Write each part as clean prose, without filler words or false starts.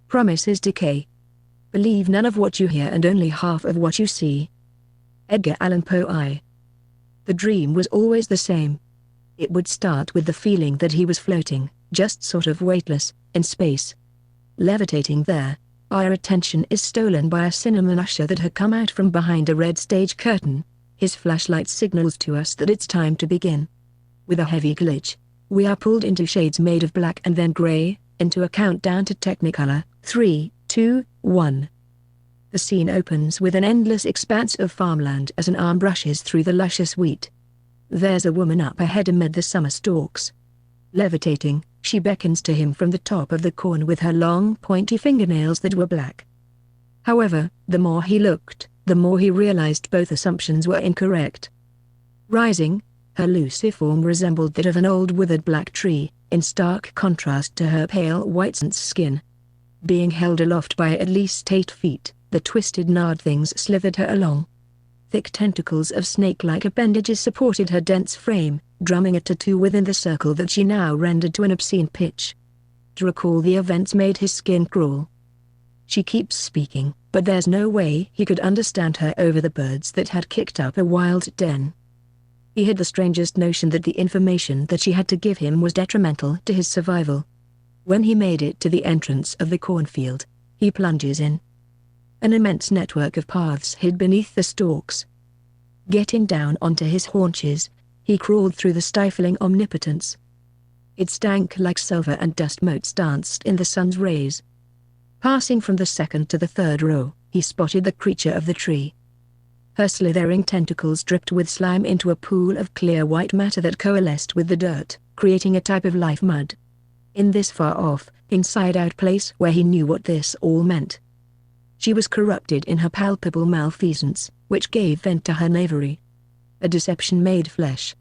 Promises Decay. Believe none of what you hear and only half of what you see. Edgar Allan Poe. The dream was always the same. It would start with the feeling that he was floating, just sort of weightless, in space. Levitating there, our attention is stolen by a cinnamon usher that had come out from behind a red stage curtain. His flashlight signals to us that it's time to begin. With a heavy glitch, we are pulled into shades made of black and then grey, into a countdown to Technicolor. 3, 2, 1. The scene opens with an endless expanse of farmland as an arm brushes through the luscious wheat. There's a woman up ahead amid the summer stalks. Levitating, she beckons to him from the top of the corn with her long pointy fingernails that were black. However, the more he looked, the more he realized both assumptions were incorrect. Rising, her loose form resembled that of an old withered black tree, in stark contrast to her pale white skin. Being held aloft by at least 8 feet, the twisted gnarled things slithered her along. Thick tentacles of snake-like appendages supported her dense frame, drumming a tattoo within the circle that she now rendered to an obscene pitch. To recall the events made his skin crawl. She keeps speaking, but there's no way he could understand her over the birds that had kicked up a wild den. He had the strangest notion that the information that she had to give him was detrimental to his survival. When he made it to the entrance of the cornfield, he plunges in. An immense network of paths hid beneath the stalks. Getting down onto his haunches, he crawled through the stifling omnipotence. It stank like sulfur and dust motes danced in the sun's rays. Passing from the second to the third row, he spotted the creature of the tree. Her slithering tentacles dripped with slime into a pool of clear white matter that coalesced with the dirt, creating a type of life mud. In this far-off, inside-out place where he knew what this all meant. She was corrupted in her palpable malfeasance, which gave vent to her knavery. A deception made flesh.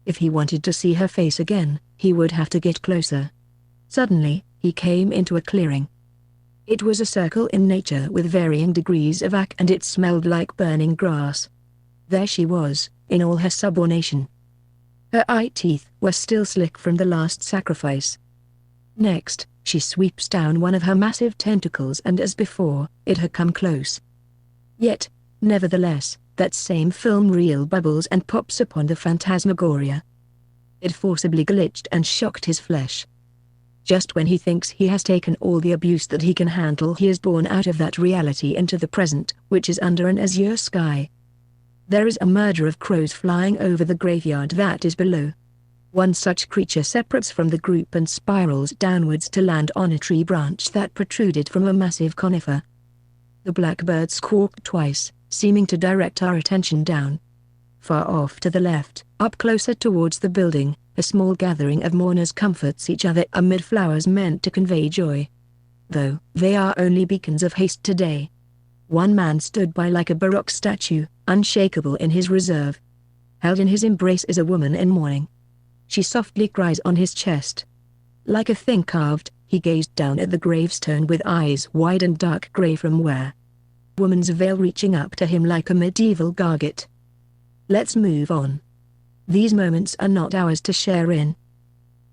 If he wanted to see her face again, he would have to get closer. Suddenly, he came into a clearing. It was a circle in nature with varying degrees of ache and it smelled like burning grass. There she was, in all her subordination. Her eye teeth were still slick from the last sacrifice. Next, she sweeps down one of her massive tentacles and as before, it had come close. Yet, nevertheless, that same film reel bubbles and pops upon the phantasmagoria. It forcibly glitched and shocked his flesh. Just when he thinks he has taken all the abuse that he can handle, he is born out of that reality into the present, which is under an azure sky. There is a murder of crows flying over the graveyard that is below. One such creature separates from the group and spirals downwards to land on a tree branch that protruded from a massive conifer. The blackbird squawked twice, seeming to direct our attention down. Far off to the left, up closer towards the building, a small gathering of mourners comforts each other amid flowers meant to convey joy. Though they are only beacons of haste today. One man stood by like a baroque statue, unshakable in his reserve. Held in his embrace is a woman in mourning. She softly cries on his chest. Like a thing carved, he gazed down at the gravestone with eyes wide and dark grey from where. Woman's veil reaching up to him like a medieval garget. Let's move on. These moments are not ours to share in.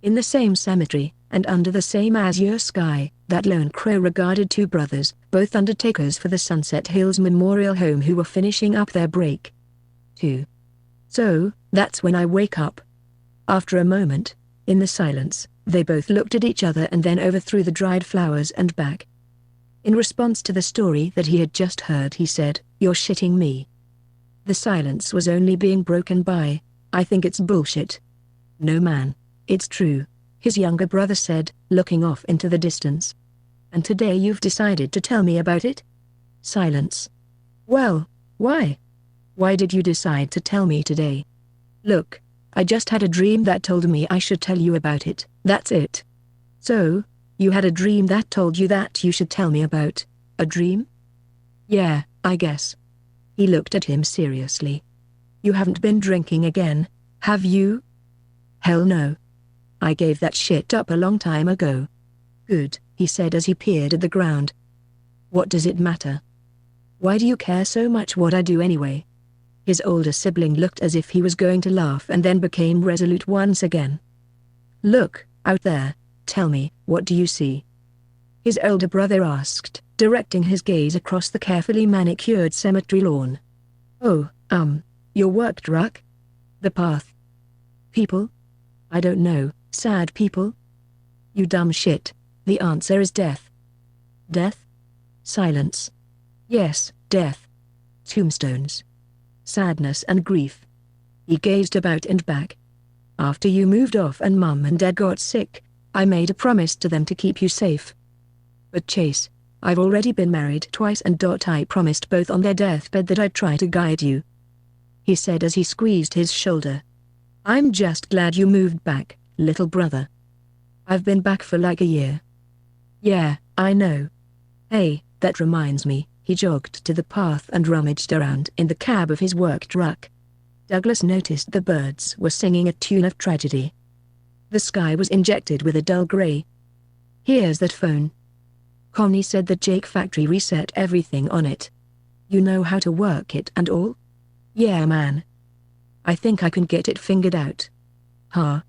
In the same cemetery, and under the same azure sky, that lone crow regarded 2 brothers, both undertakers for the Sunset Hills Memorial Home who were finishing up their break. 2. So, that's when I wake up. After a moment, in the silence, they both looked at each other and then over through the dried flowers and back. In response to the story that he had just heard, he said, "You're shitting me." The silence was only being broken by, "I think it's bullshit." "No man, it's true," his younger brother said, looking off into the distance. "And today you've decided to tell me about it?" Silence. "Well, why? Why did you decide to tell me today?" "Look, I just had a dream that told me I should tell you about it, that's it." "So, you had a dream that told you that you should tell me about a dream?" "Yeah, I guess." He looked at him seriously. "You haven't been drinking again, have you?" "Hell no. I gave that shit up a long time ago." "Good," he said as he peered at the ground. "What does it matter? Why do you care so much what I do anyway?" His older sibling looked as if he was going to laugh and then became resolute once again. "Look, out there, tell me, what do you see?" his older brother asked, directing his gaze across the carefully manicured cemetery lawn. Oh, your work truck? The path. People? I don't know, sad people? You dumb shit. The answer is death. Death? Silence. Yes, death. Tombstones. Sadness and grief. He gazed about and back. After you moved off and Mum and Dad got sick, I made a promise to them to keep you safe. But Chase, I've already been married twice and I promised both on their deathbed that I'd try to guide you. He said as he squeezed his shoulder. I'm just glad you moved back, little brother. I've been back for like a year. Yeah, I know. Hey, that reminds me, he jogged to the path and rummaged around in the cab of his work truck. Douglas noticed the birds were singing a tune of tragedy. The sky was injected with a dull gray. Here's that phone. Connie said the Jake factory reset everything on it. You know how to work it and all? Yeah man. I think I can get it figured out. Huh?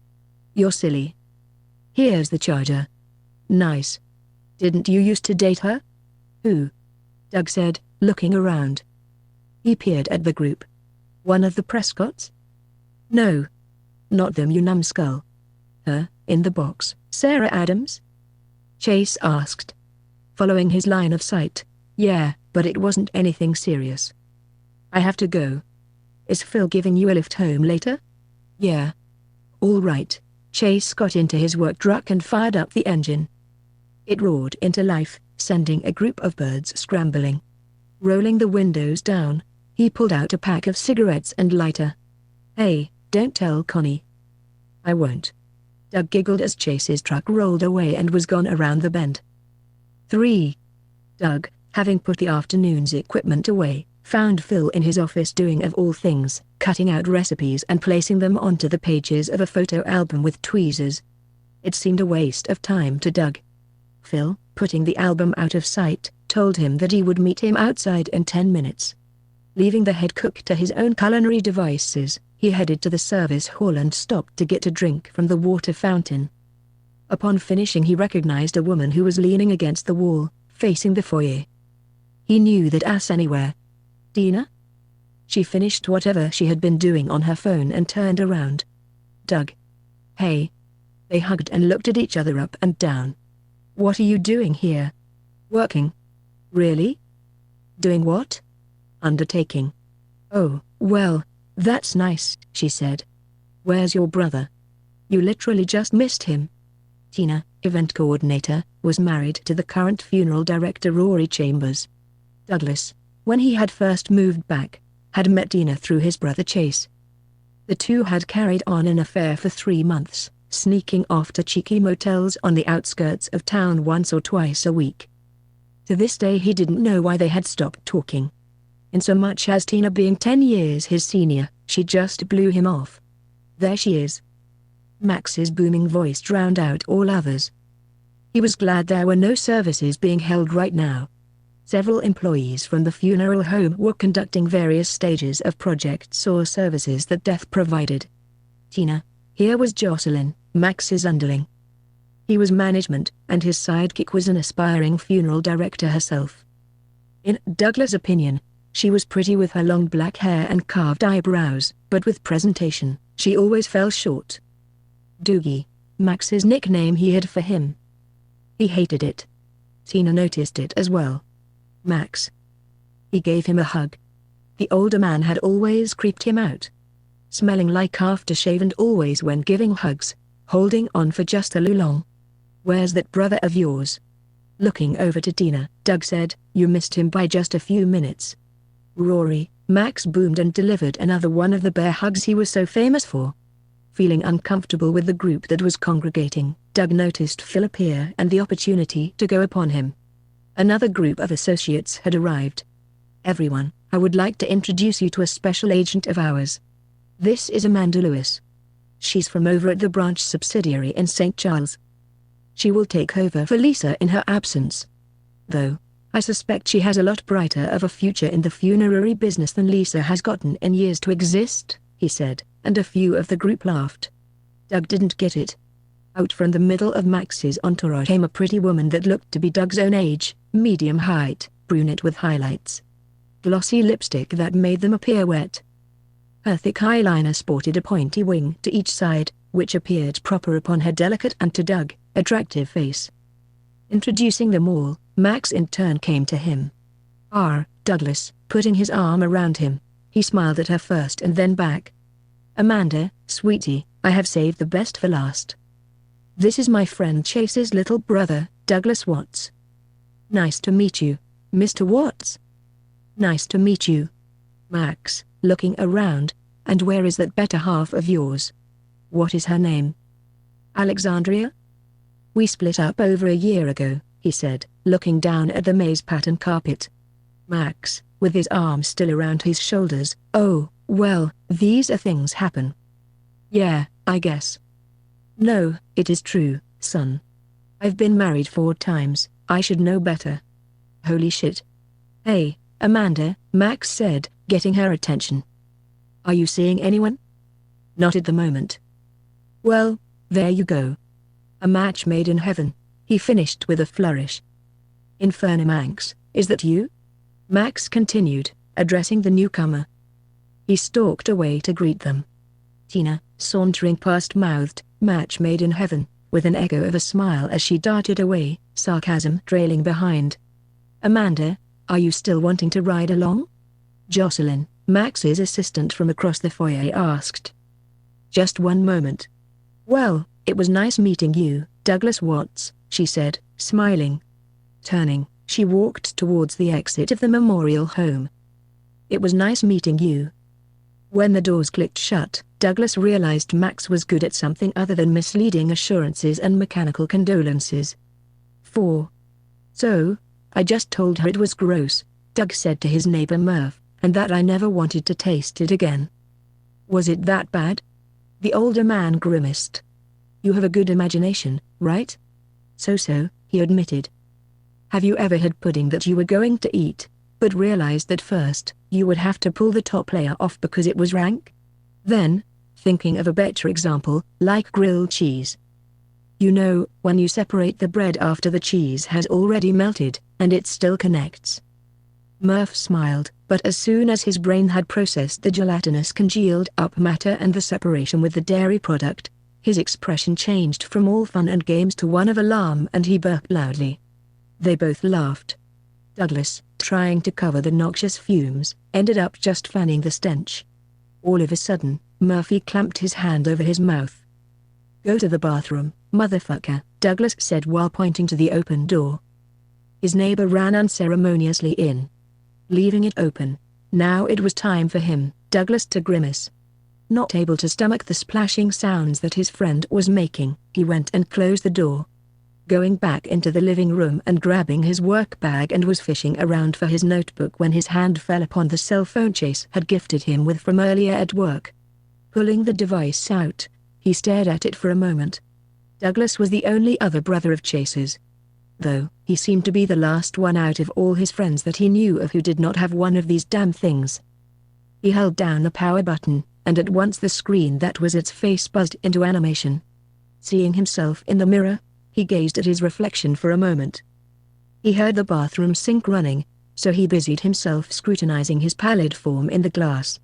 You're silly. Here's the charger. Nice. Didn't you used to date her? Who? Doug said, looking around. He peered at the group. One of the Prescotts? No. Not them, you numbskull. Her, in the box, Sarah Adams? Chase asked. Following his line of sight. Yeah, but it wasn't anything serious. I have to go. Is Phil giving you a lift home later? Yeah. All right. Chase got into his work truck and fired up the engine. It roared into life, sending a group of birds scrambling. Rolling the windows down, he pulled out a pack of cigarettes and lighter. Hey, don't tell Connie. I won't. Doug giggled as Chase's truck rolled away and was gone around the bend. 3. Doug, having put the afternoon's equipment away, found Phil in his office doing of all things, cutting out recipes and placing them onto the pages of a photo album with tweezers. It seemed a waste of time to Doug. Phil, putting the album out of sight, told him that he would meet him outside in 10 minutes. Leaving the head cook to his own culinary devices, he headed to the service hall and stopped to get a drink from the water fountain. Upon finishing, he recognized a woman who was leaning against the wall, facing the foyer. He knew that ass anywhere. Dina? She finished whatever she had been doing on her phone and turned around. Doug. Hey. They hugged and looked at each other up and down. What are you doing here? Working. Really? Doing what? Undertaking. Oh, well, that's nice, she said. Where's your brother? You literally just missed him. Tina, event coordinator, was married to the current funeral director Rory Chambers. Douglas, when he had first moved back, had met Tina through his brother Chase. The two had carried on an affair for 3 months, sneaking off to cheeky motels on the outskirts of town once or twice a week. To this day he didn't know why they had stopped talking. In so much as Tina being 10 years his senior, she just blew him off. There she is. Max's booming voice drowned out all others. He was glad there were no services being held right now. Several employees from the funeral home were conducting various stages of projects or services that death provided. Tina, here was Jocelyn, Max's underling. He was management, and his sidekick was an aspiring funeral director herself. In Douglas' opinion, she was pretty with her long black hair and carved eyebrows, but with presentation, she always fell short. Doogie, Max's nickname he had for him. He hated it. Tina noticed it as well. Max. He gave him a hug. The older man had always creeped him out. Smelling like aftershave and always when giving hugs, holding on for just a long. Where's that brother of yours? Looking over to Tina, Doug said, you missed him by just a few minutes. Rory, Max boomed and delivered another one of the bear hugs he was so famous for. Feeling uncomfortable with the group that was congregating, Doug noticed Phil appear and the opportunity to go upon him. Another group of associates had arrived. Everyone, I would like to introduce you to a special agent of ours. This is Amanda Lewis. She's from over at the branch subsidiary in St. Charles. She will take over for Lisa in her absence. Though, I suspect she has a lot brighter of a future in the funerary business than Lisa has gotten in years to exist, he said, and a few of the group laughed. Doug didn't get it. Out from the middle of Max's entourage came a pretty woman that looked to be Doug's own age, medium height, brunette with highlights. Glossy lipstick that made them appear wet. Her thick eyeliner sported a pointy wing to each side, which appeared proper upon her delicate and to Doug, attractive face. Introducing them all, Max in turn came to him. Douglas, putting his arm around him. He smiled at her first and then back. Amanda, sweetie, I have saved the best for last. This is my friend Chase's little brother, Douglas Watts. Nice to meet you, Mr. Watts. Nice to meet you. Max, looking around, and where is that better half of yours? What is her name? Alexandria? We split up over a year ago, he said, looking down at the maze pattern carpet. Max, with his arm still around his shoulders, oh, well, these are things happen. Yeah, I guess. No, it is true, son. I've been married 4 times, I should know better. Holy shit. Hey, Amanda, Max said, getting her attention. Are you seeing anyone? Not at the moment. Well, there you go. A match made in heaven, he finished with a flourish. Inferno Max, is that you? Max continued, addressing the newcomer. He stalked away to greet them. Tina, sauntering past mouthed, match made in heaven, with an echo of a smile as she darted away, sarcasm trailing behind. Amanda, are you still wanting to ride along? Jocelyn, Max's assistant from across the foyer asked. Just one moment. Well, it was nice meeting you, Douglas Watts, she said, smiling. Turning, she walked towards the exit of the memorial home. It was nice meeting you. When the doors clicked shut, Douglas realized Max was good at something other than misleading assurances and mechanical condolences. 4. So, I just told her it was gross, Doug said to his neighbor Murph, and that I never wanted to taste it again. Was it that bad? The older man grimaced. You have a good imagination, right? So, he admitted. Have you ever had pudding that you were going to eat, but realized that first, you would have to pull the top layer off because it was rank? Then, thinking of a better example, like grilled cheese. You know, when you separate the bread after the cheese has already melted, and it still connects. Murph smiled, but as soon as his brain had processed the gelatinous congealed up matter and the separation with the dairy product, his expression changed from all fun and games to one of alarm and he burped loudly. They both laughed. Douglas, trying to cover the noxious fumes, ended up just fanning the stench. All of a sudden, Murphy clamped his hand over his mouth. Go to the bathroom, motherfucker, Douglas said while pointing to the open door. His neighbor ran unceremoniously in, leaving it open. Now it was time for him, Douglas, to grimace. Not able to stomach the splashing sounds that his friend was making, he went and closed the door. Going back into the living room and grabbing his work bag and was fishing around for his notebook when his hand fell upon the cell phone Chase had gifted him with from earlier at work. Pulling the device out, he stared at it for a moment. Douglas was the only other brother of Chase's. Though, he seemed to be the last one out of all his friends that he knew of who did not have one of these damn things. He held down the power button, and at once the screen that was its face buzzed into animation. Seeing himself in the mirror, he gazed at his reflection for a moment. He heard the bathroom sink running, so he busied himself scrutinizing his pallid form in the glass.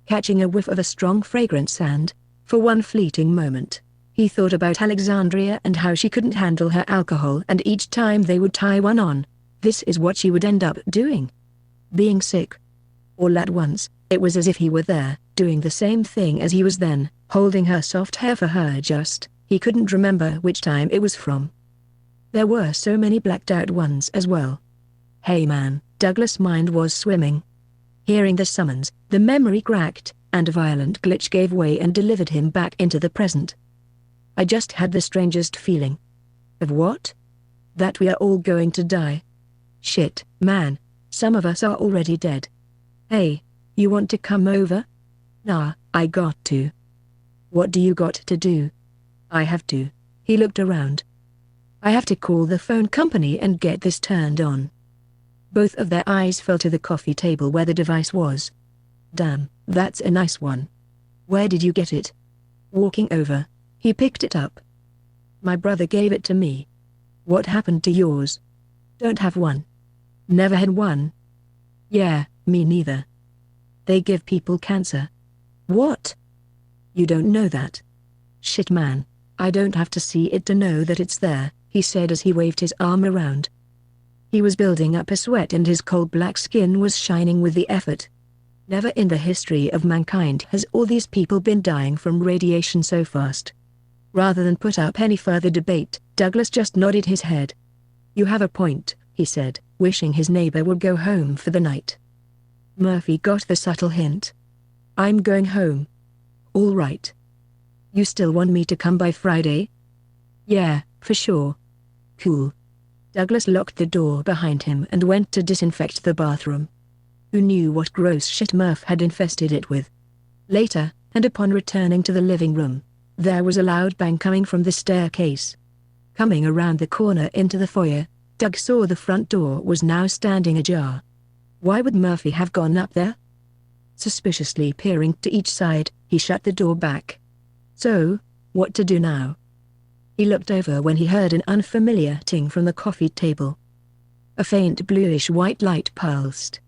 Catching a whiff of a strong fragrance and, for one fleeting moment, he thought about Alexandria and how she couldn't handle her alcohol, and each time they would tie one on, this is what she would end up doing. Being sick. All at once, it was as if he were there, doing the same thing as he was then, holding her soft hair for her just, he couldn't remember which time it was from. There were so many blacked out ones as well. Hey man, Douglas' mind was swimming. Hearing the summons, the memory cracked, and a violent glitch gave way and delivered him back into the present. I just had the strangest feeling. Of what? That we are all going to die. Shit, man, some of us are already dead. Hey, you want to come over? Nah, I got to. What do you got to do? I have to. He looked around. I have to call the phone company and get this turned on. Both of their eyes fell to the coffee table where the device was. Damn, that's a nice one. Where did you get it? Walking over, he picked it up. My brother gave it to me. What happened to yours? Don't have one. Never had one. Yeah, me neither. They give people cancer. What? You don't know that? Shit man, I don't have to see it to know that it's there, he said as he waved his arm around. He was building up a sweat and his coal black skin was shining with the effort. Never in the history of mankind has all these people been dying from radiation so fast. Rather than put up any further debate, Douglas just nodded his head. You have a point, he said, wishing his neighbor would go home for the night. Murphy got the subtle hint. I'm going home. All right. You still want me to come by Friday? Yeah, for sure. Cool. Douglas locked the door behind him and went to disinfect the bathroom. Who knew what gross shit Murph had infested it with? Later, and upon returning to the living room, there was a loud bang coming from the staircase. Coming around the corner into the foyer, Doug saw the front door was now standing ajar. Why would Murphy have gone up there? Suspiciously peering to each side, he shut the door back. So, what to do now? He looked over when he heard an unfamiliar ting from the coffee table. A faint bluish-white light pulsed.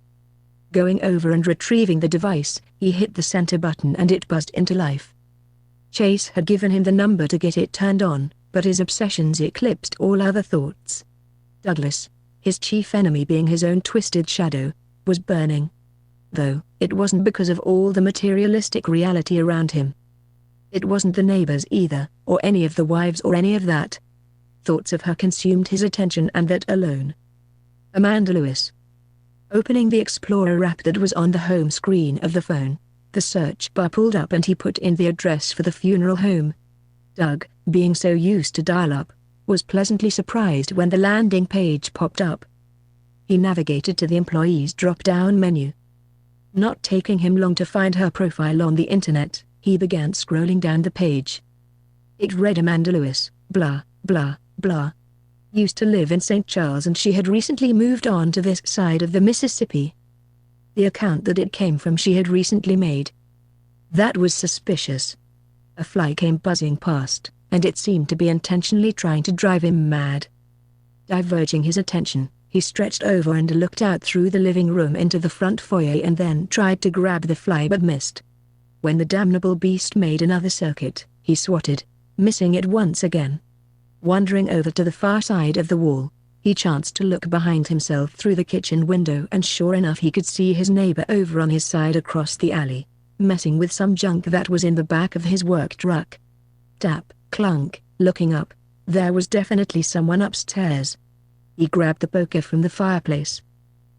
Going over and retrieving the device, he hit the center button and it buzzed into life. Chase had given him the number to get it turned on, but his obsessions eclipsed all other thoughts. Douglas, his chief enemy being his own twisted shadow, was burning. Though, it wasn't because of all the materialistic reality around him. It wasn't the neighbors either, or any of the wives or any of that. Thoughts of her consumed his attention and that alone. Amanda Lewis. Opening the Explorer app that was on the home screen of the phone, the search bar pulled up and he put in the address for the funeral home. Doug, being so used to dial-up, was pleasantly surprised when the landing page popped up. He navigated to the employees drop-down menu. Not taking him long to find her profile on the internet, he began scrolling down the page. It read Amanda Lewis, blah, blah, blah. Used to live in St. Charles and she had recently moved on to this side of the Mississippi. The account that it came from she had recently made. That was suspicious. A fly came buzzing past, and it seemed to be intentionally trying to drive him mad. Diverging his attention, he stretched over and looked out through the living room into the front foyer and then tried to grab the fly but missed. When the damnable beast made another circuit, he swatted, missing it once again. Wandering over to the far side of the wall, he chanced to look behind himself through the kitchen window and sure enough he could see his neighbor over on his side across the alley, messing with some junk that was in the back of his work truck. Tap, clunk, looking up, there was definitely someone upstairs. He grabbed the poker from the fireplace.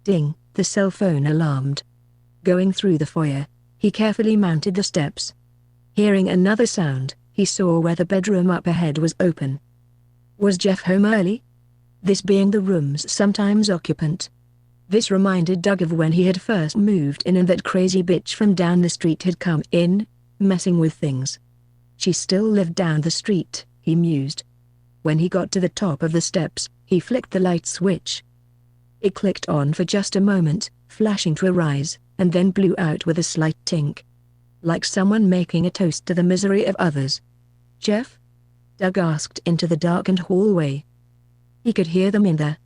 Ding, the cell phone alarmed. Going through the foyer, he carefully mounted the steps. Hearing another sound, he saw where the bedroom up ahead was open. Was Jeff home early? This being the room's sometimes occupant. This reminded Doug of when he had first moved in and that crazy bitch from down the street had come in, messing with things. She still lived down the street, he mused. When he got to the top of the steps, he flicked the light switch. It clicked on for just a moment, flashing to a rise, and then blew out with a slight tink. Like someone making a toast to the misery of others. Jeff? Doug asked into the darkened hallway. He could hear them in there.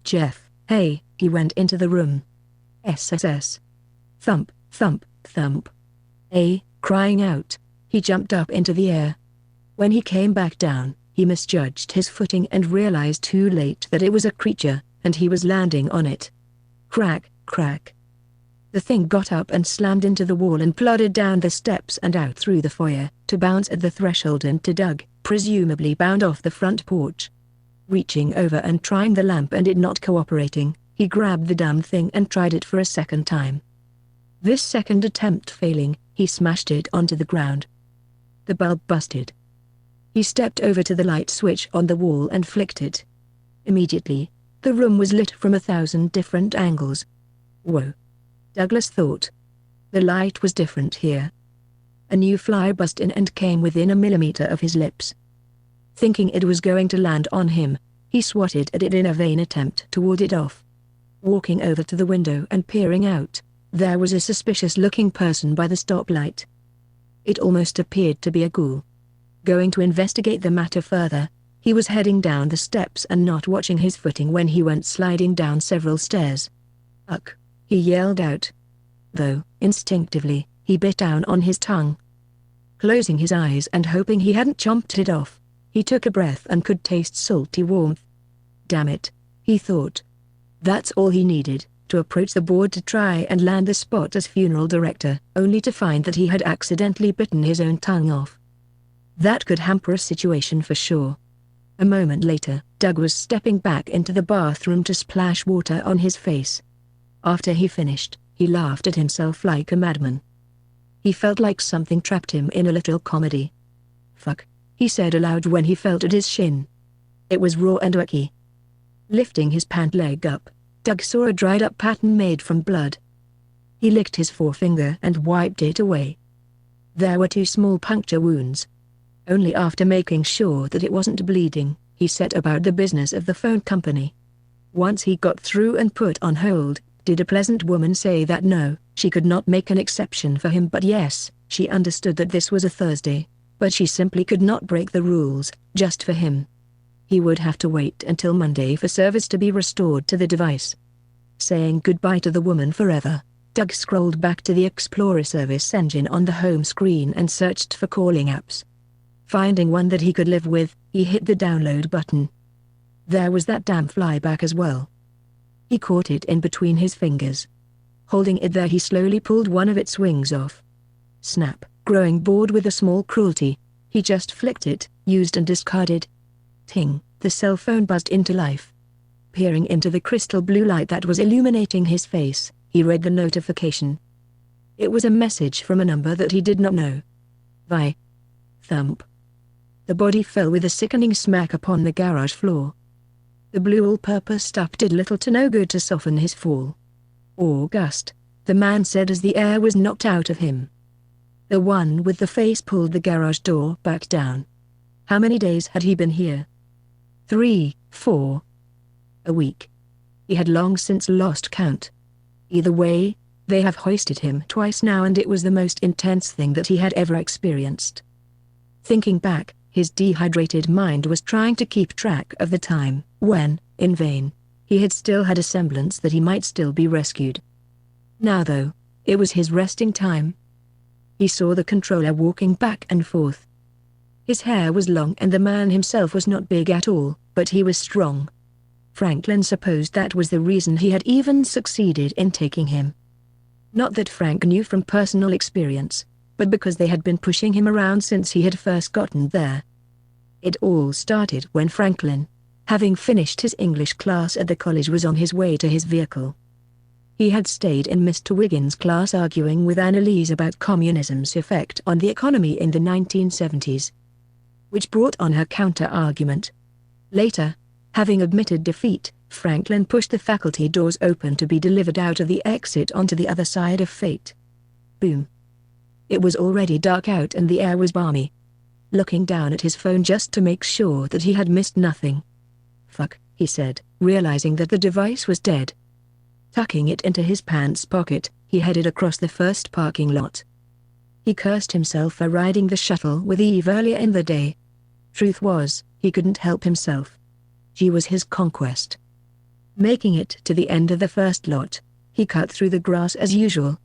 Jeff, hey, he went into the room. SSS. Thump, thump, thump. Crying out, he jumped up into the air. When he came back down, he misjudged his footing and realized too late that it was a creature, and he was landing on it. Crack, crack. The thing got up and slammed into the wall and plodded down the steps and out through the foyer, to bounce at the threshold and to Doug, presumably bound off the front porch. Reaching over and trying the lamp and it not cooperating, he grabbed the damn thing and tried it for a second time. This second attempt failing, he smashed it onto the ground. The bulb busted. He stepped over to the light switch on the wall and flicked it. Immediately, the room was lit from 1,000 different angles. Whoa. Douglas thought. The light was different here. A new fly buzzed in and came within a millimeter of his lips. Thinking it was going to land on him, he swatted at it in a vain attempt to ward it off. Walking over to the window and peering out, there was a suspicious-looking person by the stoplight. It almost appeared to be a ghoul. Going to investigate the matter further, He was heading down the steps and not watching his footing when he went sliding down several stairs. "Ugh!" he yelled out. Though, instinctively, he bit down on his tongue. Closing his eyes and hoping he hadn't chomped it off, he took a breath and could taste salty warmth. Damn it, he thought. That's all he needed, to approach the board to try and land the spot as funeral director, only to find that he had accidentally bitten his own tongue off. That could hamper a situation for sure. A moment later, Doug was stepping back into the bathroom to splash water on his face. After he finished, he laughed at himself like a madman. He felt like something trapped him in a little comedy. "Fuck," he said aloud when he felt at his shin. It was raw and icky. Lifting his pant leg up, Doug saw a dried-up pattern made from blood. He licked his forefinger and wiped it away. There were 2 small puncture wounds. Only after making sure that it wasn't bleeding, he set about the business of the phone company. Once he got through and put on hold, did a pleasant woman say that no, she could not make an exception for him, but yes, she understood that this was a Thursday, but she simply could not break the rules, just for him. He would have to wait until Monday for service to be restored to the device. Saying goodbye to the woman forever, Doug scrolled back to the Explorer service engine on the home screen and searched for calling apps. Finding one that he could live with, he hit the download button. There was that damn flyback as well. He caught it in between his fingers. Holding it there, he slowly pulled one of its wings off. Snap. Growing bored with the small cruelty, he just flicked it, used and discarded. Ting, the cell phone buzzed into life. Peering into the crystal blue light that was illuminating his face, he read the notification. It was a message from a number that he did not know. "Vi." Thump. The body fell with a sickening smack upon the garage floor. The blue all-purpose stuff did little to no good to soften his fall. "August," the man said as the air was knocked out of him. The one with the face pulled the garage door back down. How many days had he been here? 3, 4. A week. He had long since lost count. Either way, they have hoisted him twice now, and it was the most intense thing that he had ever experienced. Thinking back, his dehydrated mind was trying to keep track of the time when, in vain, he had still had a semblance that he might still be rescued. Now though, it was his resting time. He saw the controller walking back and forth. His hair was long and the man himself was not big at all, but he was strong. Franklin supposed that was the reason he had even succeeded in taking him. Not that Frank knew from personal experience, but because they had been pushing him around since he had first gotten there. It all started when Franklin, having finished his English class at the college, was on his way to his vehicle. He had stayed in Mr. Wiggins' class arguing with Annalise about communism's effect on the economy in the 1970s, which brought on her counter-argument. Later, having admitted defeat, Franklin pushed the faculty doors open to be delivered out of the exit onto the other side of fate. Boom. It was already dark out and the air was balmy. Looking down at his phone just to make sure that he had missed nothing. "Fuck," he said, realizing that the device was dead. Tucking it into his pants pocket, he headed across the first parking lot. He cursed himself for riding the shuttle with Eve earlier in the day. Truth was, he couldn't help himself. She was his conquest. Making it to the end of the first lot, he cut through the grass as usual.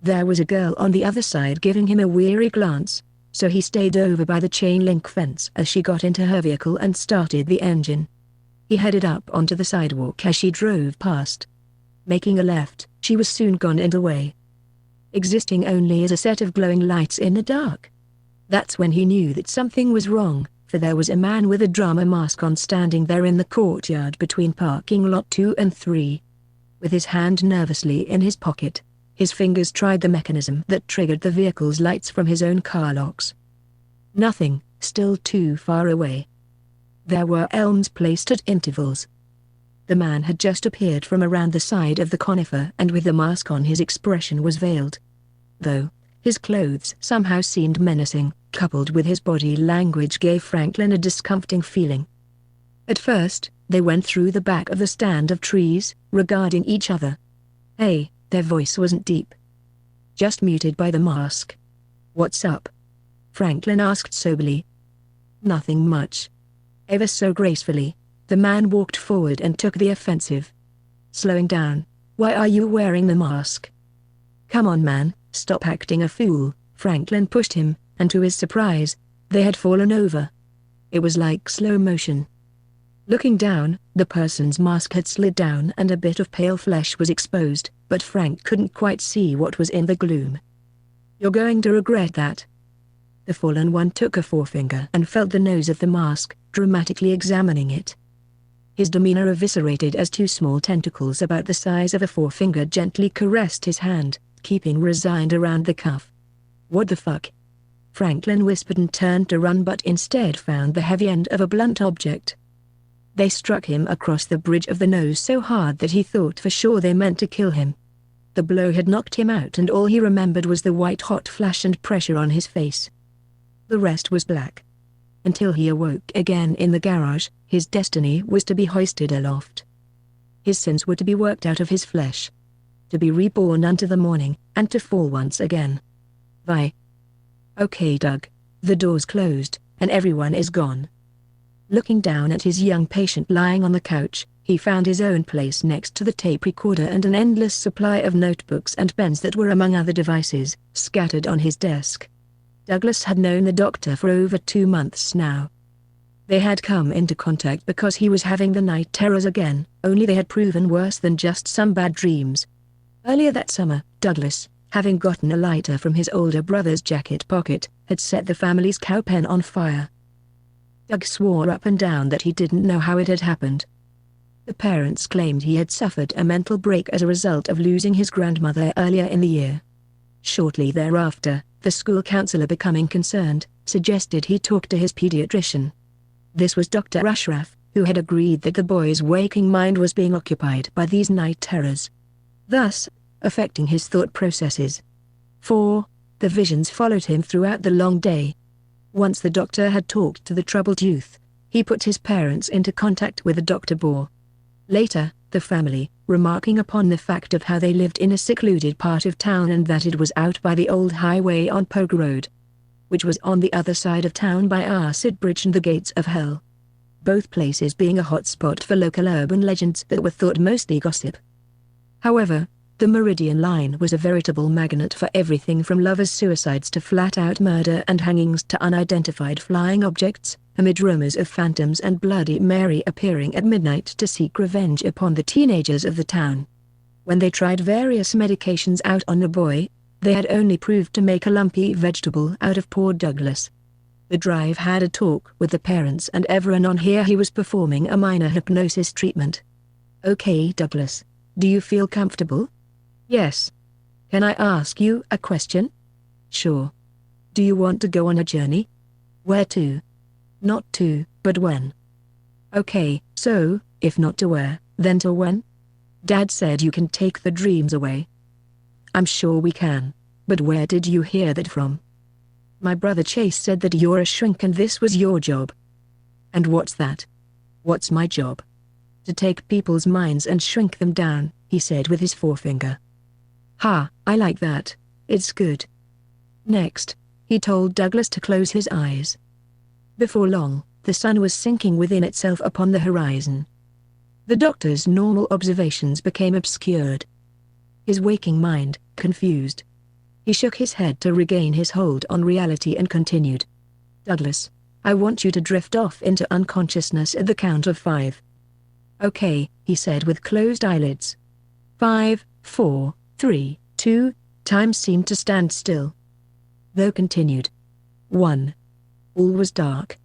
There was a girl on the other side giving him a weary glance, so he stayed over by the chain-link fence as she got into her vehicle and started the engine. He headed up onto the sidewalk as she drove past. Making a left, she was soon gone and away, existing only as a set of glowing lights in the dark. That's when he knew that something was wrong, for there was a man with a drama mask on standing there in the courtyard between parking lot 2 and 3. With his hand nervously in his pocket, his fingers tried the mechanism that triggered the vehicle's lights from his own car locks. Nothing, still too far away. There were elms placed at intervals. The man had just appeared from around the side of the conifer, and with the mask on his expression was veiled. Though, his clothes somehow seemed menacing, coupled with his body language gave Franklin a discomforting feeling. At first, they went through the back of the stand of trees, regarding each other. "Hey," their voice wasn't deep. Just muted by the mask. "What's up?" Franklin asked soberly. "Nothing much." Ever so gracefully, the man walked forward and took the offensive. Slowing down, "Why are you wearing the mask? Come on man, stop acting a fool." Franklin pushed him, and to his surprise, they had fallen over. It was like slow motion. Looking down, the person's mask had slid down and a bit of pale flesh was exposed, but Frank couldn't quite see what was in the gloom. "You're going to regret that." The fallen one took a forefinger and felt the nose of the mask, dramatically examining it. His demeanor eviscerated as two small tentacles about the size of a forefinger gently caressed his hand, keeping resigned around the cuff. "What the fuck?" Franklin whispered and turned to run, but instead found the heavy end of a blunt object. They struck him across the bridge of the nose so hard that he thought for sure they meant to kill him. The blow had knocked him out and all he remembered was the white-hot flash and pressure on his face. The rest was black. Until he awoke again in the garage, his destiny was to be hoisted aloft. His sins were to be worked out of his flesh. To be reborn unto the morning, and to fall once again. "Bye." "Okay Doug." The door's closed, and everyone is gone. Looking down at his young patient lying on the couch, he found his own place next to the tape recorder and an endless supply of notebooks and pens that were among other devices, scattered on his desk. Douglas had known the doctor for over 2 months now. They had come into contact because he was having the night terrors again, only they had proven worse than just some bad dreams. Earlier that summer, Douglas, having gotten a lighter from his older brother's jacket pocket, had set the family's cow pen on fire. Doug swore up and down that he didn't know how it had happened. The parents claimed he had suffered a mental break as a result of losing his grandmother earlier in the year. Shortly thereafter, the school counselor, becoming concerned, suggested he talk to his pediatrician. This was Dr. Ashraf, who had agreed that the boy's waking mind was being occupied by these night terrors, thus affecting his thought processes. The visions followed him throughout the long day. Once the doctor had talked to the troubled youth, he put his parents into contact with Dr. Bohr. Later, the family, remarking upon the fact of how they lived in a secluded part of town and that it was out by the old highway on Pogue Road, which was on the other side of town by Acid Bridge and the Gates of Hell. Both places being a hot spot for local urban legends that were thought mostly gossip. However, the Meridian Line was a veritable magnet for everything from lovers' suicides to flat-out murder and hangings to unidentified flying objects, amid rumors of phantoms and Bloody Mary appearing at midnight to seek revenge upon the teenagers of the town. When they tried various medications out on the boy, they had only proved to make a lumpy vegetable out of poor Douglas. The drive had a talk with the parents and ever and on here he was performing a minor hypnosis treatment. "Okay Douglas, do you feel comfortable?" "Yes." "Can I ask you a question?" "Sure." "Do you want to go on a journey?" "Where to?" "Not to, but when." "Okay, so, if not to where, then to when?" "Dad said you can take the dreams away." "I'm sure we can, but where did you hear that from?" "My brother Chase said that you're a shrink and this was your job." "And what's that?" "What's my job?" "To take people's minds and shrink them down," he said with his forefinger. "Ha, I like that, it's good." Next, he told Douglas to close his eyes. Before long, the sun was sinking within itself upon the horizon. The doctor's normal observations became obscured. His waking mind, confused. He shook his head to regain his hold on reality and continued. "Douglas, I want you to drift off into unconsciousness at the count of 5. "Okay," he said with closed eyelids. 5, 4, 3, 2, time seemed to stand still. Though continued. 1. All was dark.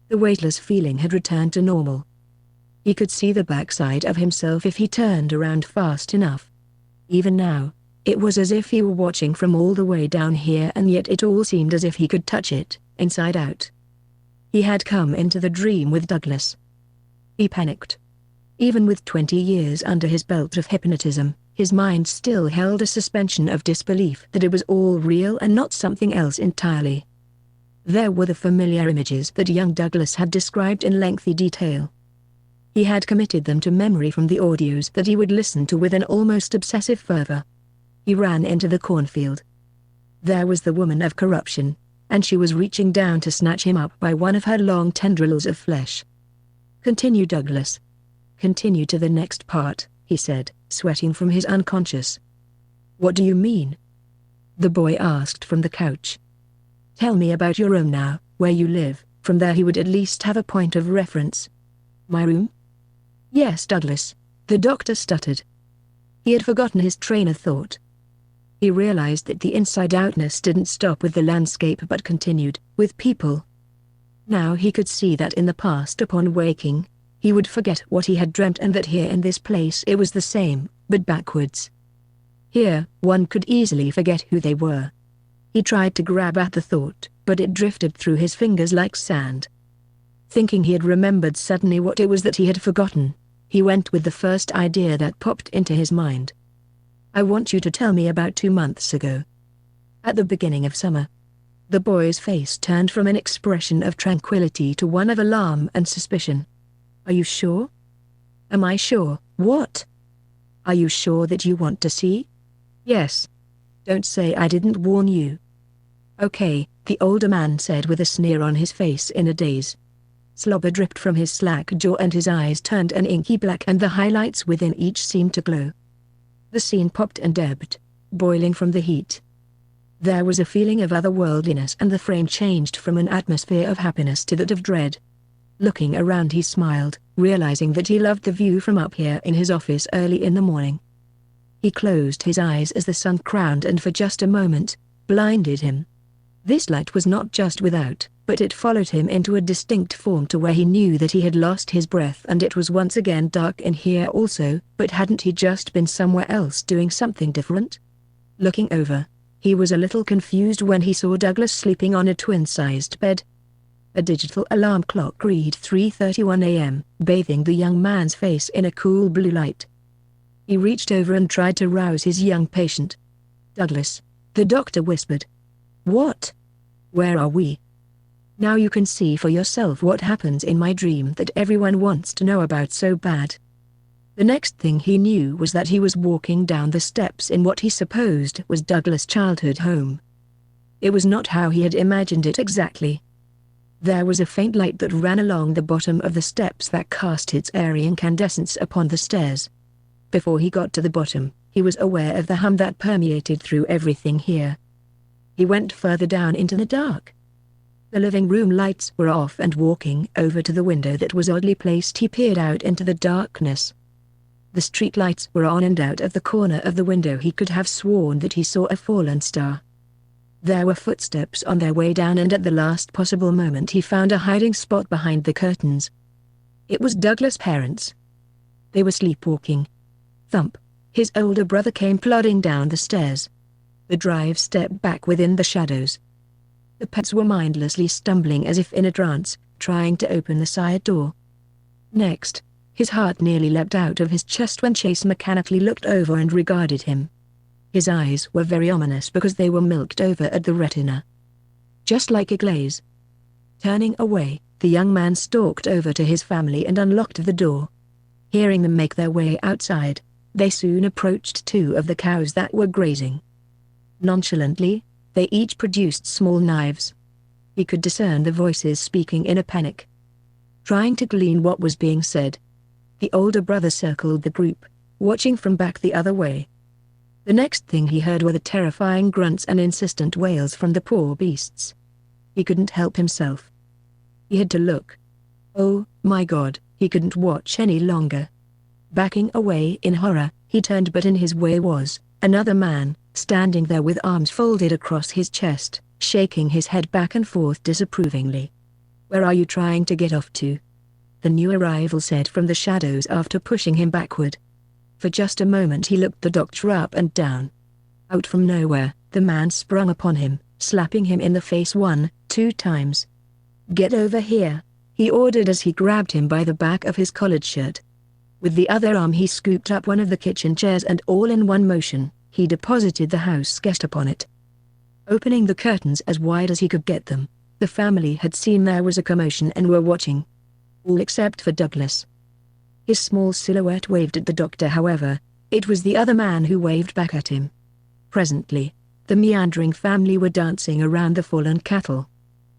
The weightless feeling had returned to normal. He could see the backside of himself if he turned around fast enough. Even now, it was as if he were watching from all the way down here and yet it all seemed as if he could touch it, inside out. He had come into the dream with Douglas. He panicked. Even with 20 years under his belt of hypnotism, his mind still held a suspension of disbelief that it was all real and not something else entirely. There were the familiar images that young Douglas had described in lengthy detail. He had committed them to memory from the audios that he would listen to with an almost obsessive fervor. He ran into the cornfield. There was the woman of corruption, and she was reaching down to snatch him up by one of her long tendrils of flesh. "Continue, Douglas. Continue to the next part," he said, sweating from his unconscious. "What do you mean?" the boy asked from the couch. "Tell me about your room now, where you live." From there he would at least have a point of reference. "My room?" "Yes, Douglas," the doctor stuttered. He had forgotten his train of thought. He realized that the inside-outness didn't stop with the landscape but continued with people. Now he could see that in the past, upon waking, he would forget what he had dreamt, and that here in this place it was the same, but backwards. Here, one could easily forget who they were. He tried to grab at the thought, but it drifted through his fingers like sand. Thinking he had remembered suddenly what it was that he had forgotten, he went with the first idea that popped into his mind. "I want you to tell me about 2 months ago. At the beginning of summer." The boy's face turned from an expression of tranquility to one of alarm and suspicion. "Are you sure?" "Am I sure? What?" "Are you sure that you want to see?" "Yes." "Don't say I didn't warn you." "Okay," the older man said with a sneer on his face in a daze. Slobber dripped from his slack jaw and his eyes turned an inky black, and the highlights within each seemed to glow. The scene popped and ebbed, boiling from the heat. There was a feeling of otherworldliness, and the frame changed from an atmosphere of happiness to that of dread. Looking around he smiled, realizing that he loved the view from up here in his office early in the morning. He closed his eyes as the sun crowned and for just a moment, blinded him. This light was not just without, but it followed him into a distinct form to where he knew that he had lost his breath, and it was once again dark in here also. But hadn't he just been somewhere else doing something different? Looking over, he was a little confused when he saw Douglas sleeping on a twin-sized bed. A digital alarm clock read 3:31 a.m., bathing the young man's face in a cool blue light. He reached over and tried to rouse his young patient. "Douglas," the doctor whispered. "What? Where are we?" "Now you can see for yourself what happens in my dream that everyone wants to know about so bad." The next thing he knew was that he was walking down the steps in what he supposed was Douglas' childhood home. It was not how he had imagined it exactly. There was a faint light that ran along the bottom of the steps that cast its airy incandescence upon the stairs. Before he got to the bottom, he was aware of the hum that permeated through everything here. He went further down into the dark. The living room lights were off, and walking over to the window that was oddly placed he peered out into the darkness. The street lights were on, and out of the corner of the window he could have sworn that he saw a fallen star. There were footsteps on their way down, and at the last possible moment he found a hiding spot behind the curtains. It was Douglas' parents. They were sleepwalking. Thump! His older brother came plodding down the stairs. The drive stepped back within the shadows. The pets were mindlessly stumbling as if in a trance, trying to open the side door. Next, his heart nearly leapt out of his chest when Chase mechanically looked over and regarded him. His eyes were very ominous because they were milked over at the retina, just like a glaze. Turning away, the young man stalked over to his family and unlocked the door. Hearing them make their way outside, they soon approached 2 of the cows that were grazing. Nonchalantly, they each produced small knives. He could discern the voices speaking in a panic, trying to glean what was being said. The older brother circled the group, watching from back the other way. The next thing he heard were the terrifying grunts and insistent wails from the poor beasts. He couldn't help himself. He had to look. Oh, my God, he couldn't watch any longer. Backing away in horror, he turned, but in his way was another man, standing there with arms folded across his chest, shaking his head back and forth disapprovingly. "Where are you trying to get off to?" the new arrival said from the shadows after pushing him backward. For just a moment he looked the doctor up and down. Out from nowhere, the man sprung upon him, slapping him in the face 1-2 times. "Get over here," he ordered as he grabbed him by the back of his collared shirt. With the other arm he scooped up one of the kitchen chairs and all in one motion, he deposited the house guest upon it. Opening the curtains as wide as he could get them, the family had seen there was a commotion and were watching. All except for Douglas. His small silhouette waved at the doctor, however. It was the other man who waved back at him. Presently, The meandering family were dancing around the fallen cattle.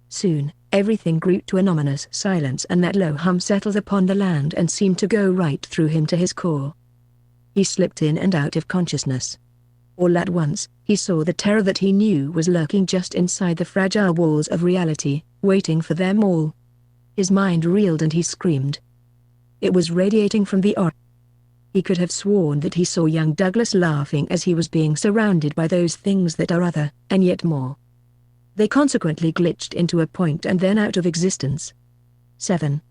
Soon, everything grew to an ominous silence, and that low hum settled upon the land and seemed to go right through him to his core. He slipped in and out of consciousness. All at once, he saw the terror that he knew was lurking just inside the fragile walls of reality, waiting for them all. His mind reeled and he screamed. It was radiating from the aura. He could have sworn that he saw young Douglas laughing as he was being surrounded by those things that are other, and yet more. They consequently glitched into a point and then out of existence. 7.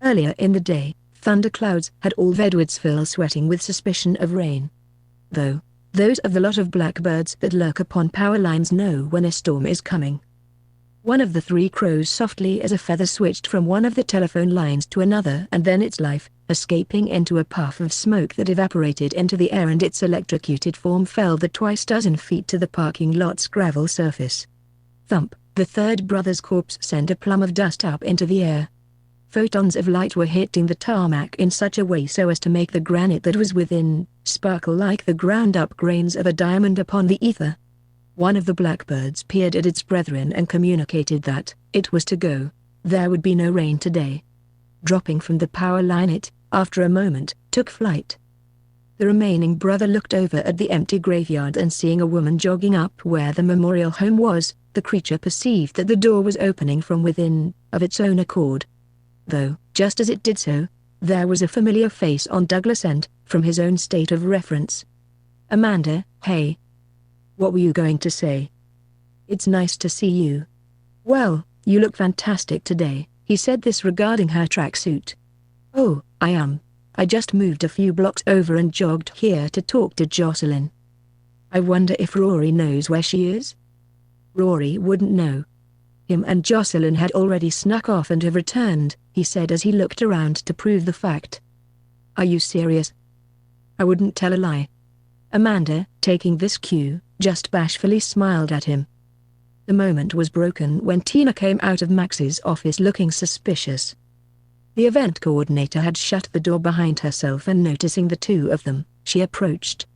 Earlier in the day, thunderclouds had all Edwardsville sweating with suspicion of rain. Though, those of the lot of blackbirds that lurk upon power lines know when a storm is coming. One of the three crows softly as a feather switched from one of the telephone lines to another, and then its life, escaping into a puff of smoke that evaporated into the air, and its electrocuted form fell the twice dozen feet to the parking lot's gravel surface. Thump! The third brother's corpse sent a plum of dust up into the air. Photons of light were hitting the tarmac in such a way so as to make the granite that was within sparkle like the ground-up grains of a diamond upon the ether. One of the blackbirds peered at its brethren and communicated that it was to go. There would be no rain today. Dropping from the power line, it, after a moment, took flight. The remaining brother looked over at the empty graveyard, and seeing a woman jogging up where the memorial home was, the creature perceived that the door was opening from within, of its own accord. Though, just as it did so, there was a familiar face on Douglas' end, from his own state of reference. "Amanda, hey. What were you going to say?" "It's nice to see you." "Well, you look fantastic today," he said, this regarding her tracksuit. "Oh, I am. I just moved a few blocks over and jogged here to talk to Jocelyn. I wonder if Rory knows where she is?" "Rory wouldn't know. Him and Jocelyn had already snuck off and have returned," he said as he looked around to prove the fact. "Are you serious?" "I wouldn't tell a lie." Amanda, taking this cue, just bashfully smiled at him. The moment was broken when Tina came out of Max's office looking suspicious. The event coordinator had shut the door behind herself, and noticing the two of them, she approached.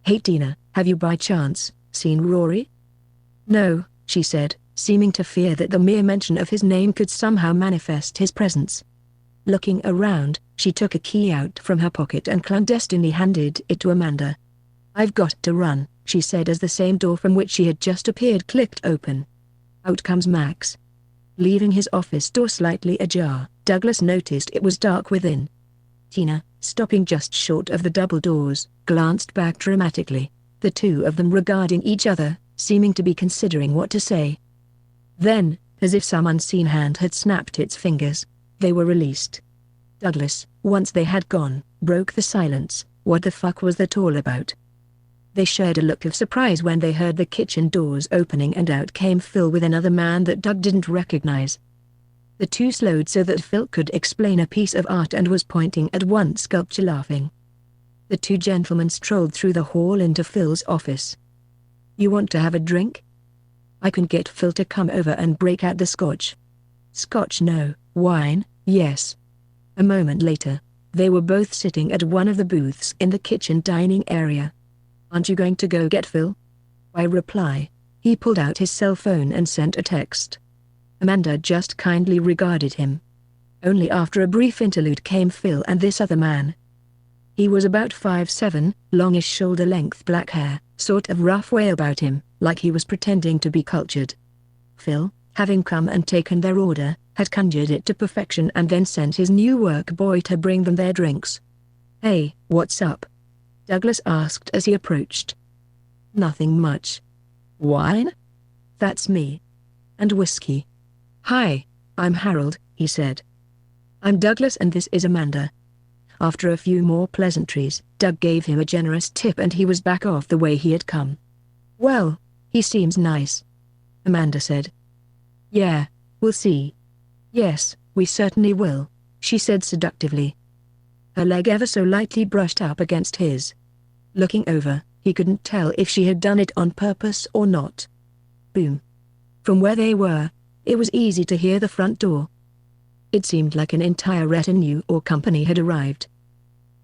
"Hey Tina, have you by chance seen Rory?" "No," she said, seeming to fear that the mere mention of his name could somehow manifest his presence. Looking around, she took a key out from her pocket and clandestinely handed it to Amanda. "I've got to run," she said as the same door from which she had just appeared clicked open. Out comes Max. Leaving his office door slightly ajar, Douglas noticed it was dark within. Tina, stopping just short of the double doors, glanced back dramatically, the two of them regarding each other, seeming to be considering what to say. Then, as if some unseen hand had snapped its fingers, they were released. Douglas, once they had gone, broke the silence. What the fuck was that all about? They shared a look of surprise when they heard the kitchen doors opening, and out came Phil with another man that Doug didn't recognize. The two slowed so that Phil could explain a piece of art and was pointing at one sculpture, laughing. The two gentlemen strolled through the hall into Phil's office. "You want to have a drink?" "I can get Phil to come over and break out the scotch." "Scotch no, wine, yes." A moment later, they were both sitting at one of the booths in the kitchen dining area. "Aren't you going to go get Phil?" By reply, he pulled out his cell phone and sent a text. Amanda just kindly regarded him. Only after a brief interlude came Phil and this other man. He was about 5'7", longish shoulder-length black hair, sort of rough way about him, like he was pretending to be cultured. Phil, having come and taken their order, had conjured it to perfection and then sent his new work boy to bring them their drinks. "Hey, what's up?" Douglas asked as he approached. "Nothing much." "Wine?" "That's me. And whiskey." "Hi, I'm Harold," he said. "I'm Douglas and this is Amanda." After a few more pleasantries, Doug gave him a generous tip and he was back off the way he had come. "Well, he seems nice," Amanda said. "Yeah, we'll see." "Yes, we certainly will," she said seductively. Her leg ever so lightly brushed up against his. Looking over, he couldn't tell if she had done it on purpose or not. Boom. From where they were, it was easy to hear the front door. It seemed like an entire retinue or company had arrived.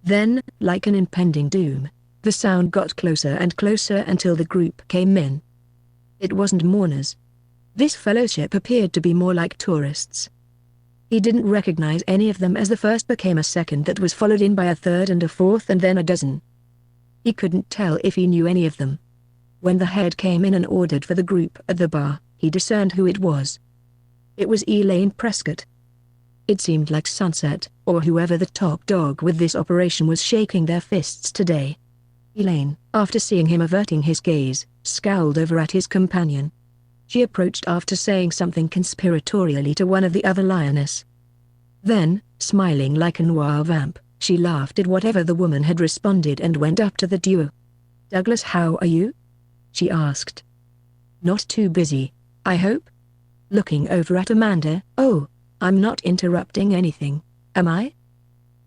Then, like an impending doom, the sound got closer and closer until the group came in, It wasn't mourners. This fellowship appeared to be more like tourists. He didn't recognize any of them as the first became a second that was followed in by a third and a fourth and then a dozen. He couldn't tell if he knew any of them. When the head came in and ordered for the group at the bar, he discerned who it was. It was Elaine Prescott. It seemed like Sunset, or whoever the top dog with this operation was, shaking their fists today. Elaine, after seeing him averting his gaze, scowled over at his companion. She approached after saying something conspiratorially to one of the other lioness. Then, smiling like a noir vamp, she laughed at whatever the woman had responded and went up to the duo. "Douglas, how are you?" she asked. "Not too busy, I hope?" Looking over at Amanda, "Oh, I'm not interrupting anything, am I?"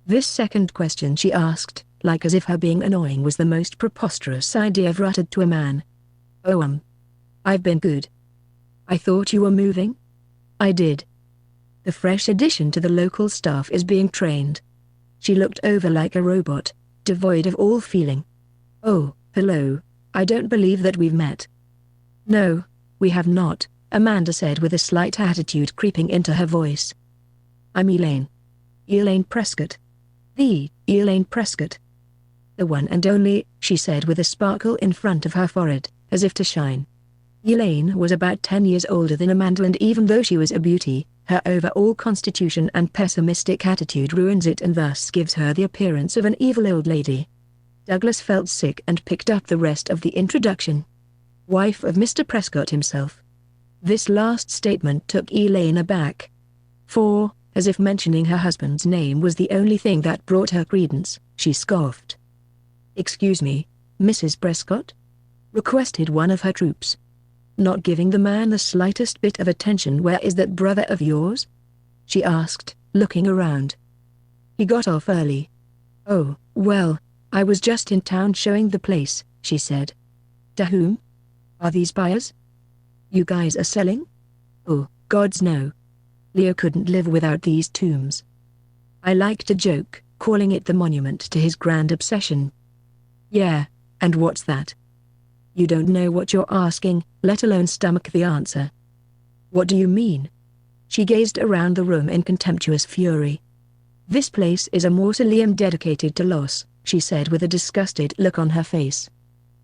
This second question she asked, like as if her being annoying was the most preposterous idea ever uttered to a man. "Oh, I've been good. I thought you were moving?" "I did. The fresh addition to the local staff is being trained." She looked over like a robot, devoid of all feeling. "Oh, hello, I don't believe that we've met." "No, we have not," Amanda said with a slight attitude creeping into her voice. "I'm Elaine. Elaine Prescott. The Elaine Prescott. The one and only," she said with a sparkle in front of her forehead, as if to shine. Elaine was about 10 years older than Amanda, and even though she was a beauty, her overall constitution and pessimistic attitude ruins it and thus gives her the appearance of an evil old lady. Douglas felt sick and picked up the rest of the introduction. "Wife of Mr. Prescott himself." This last statement took Elaine aback. For, as if mentioning her husband's name was the only thing that brought her credence, she scoffed. "Excuse me, Mrs. Prescott?" requested one of her troops. Not giving the man the slightest bit of attention. "Where is that brother of yours?" she asked, looking around. "He got off early." "Oh, well, I was just in town showing the place," she said. "To whom? Are these buyers? You guys are selling?" "Oh, gods no. Leo couldn't live without these tombs." I like to joke, calling it the monument to his grand obsession. "Yeah, and what's that?" "You don't know what you're asking, let alone stomach the answer." "What do you mean?" She gazed around the room in contemptuous fury. "This place is a mausoleum dedicated to loss," she said with a disgusted look on her face.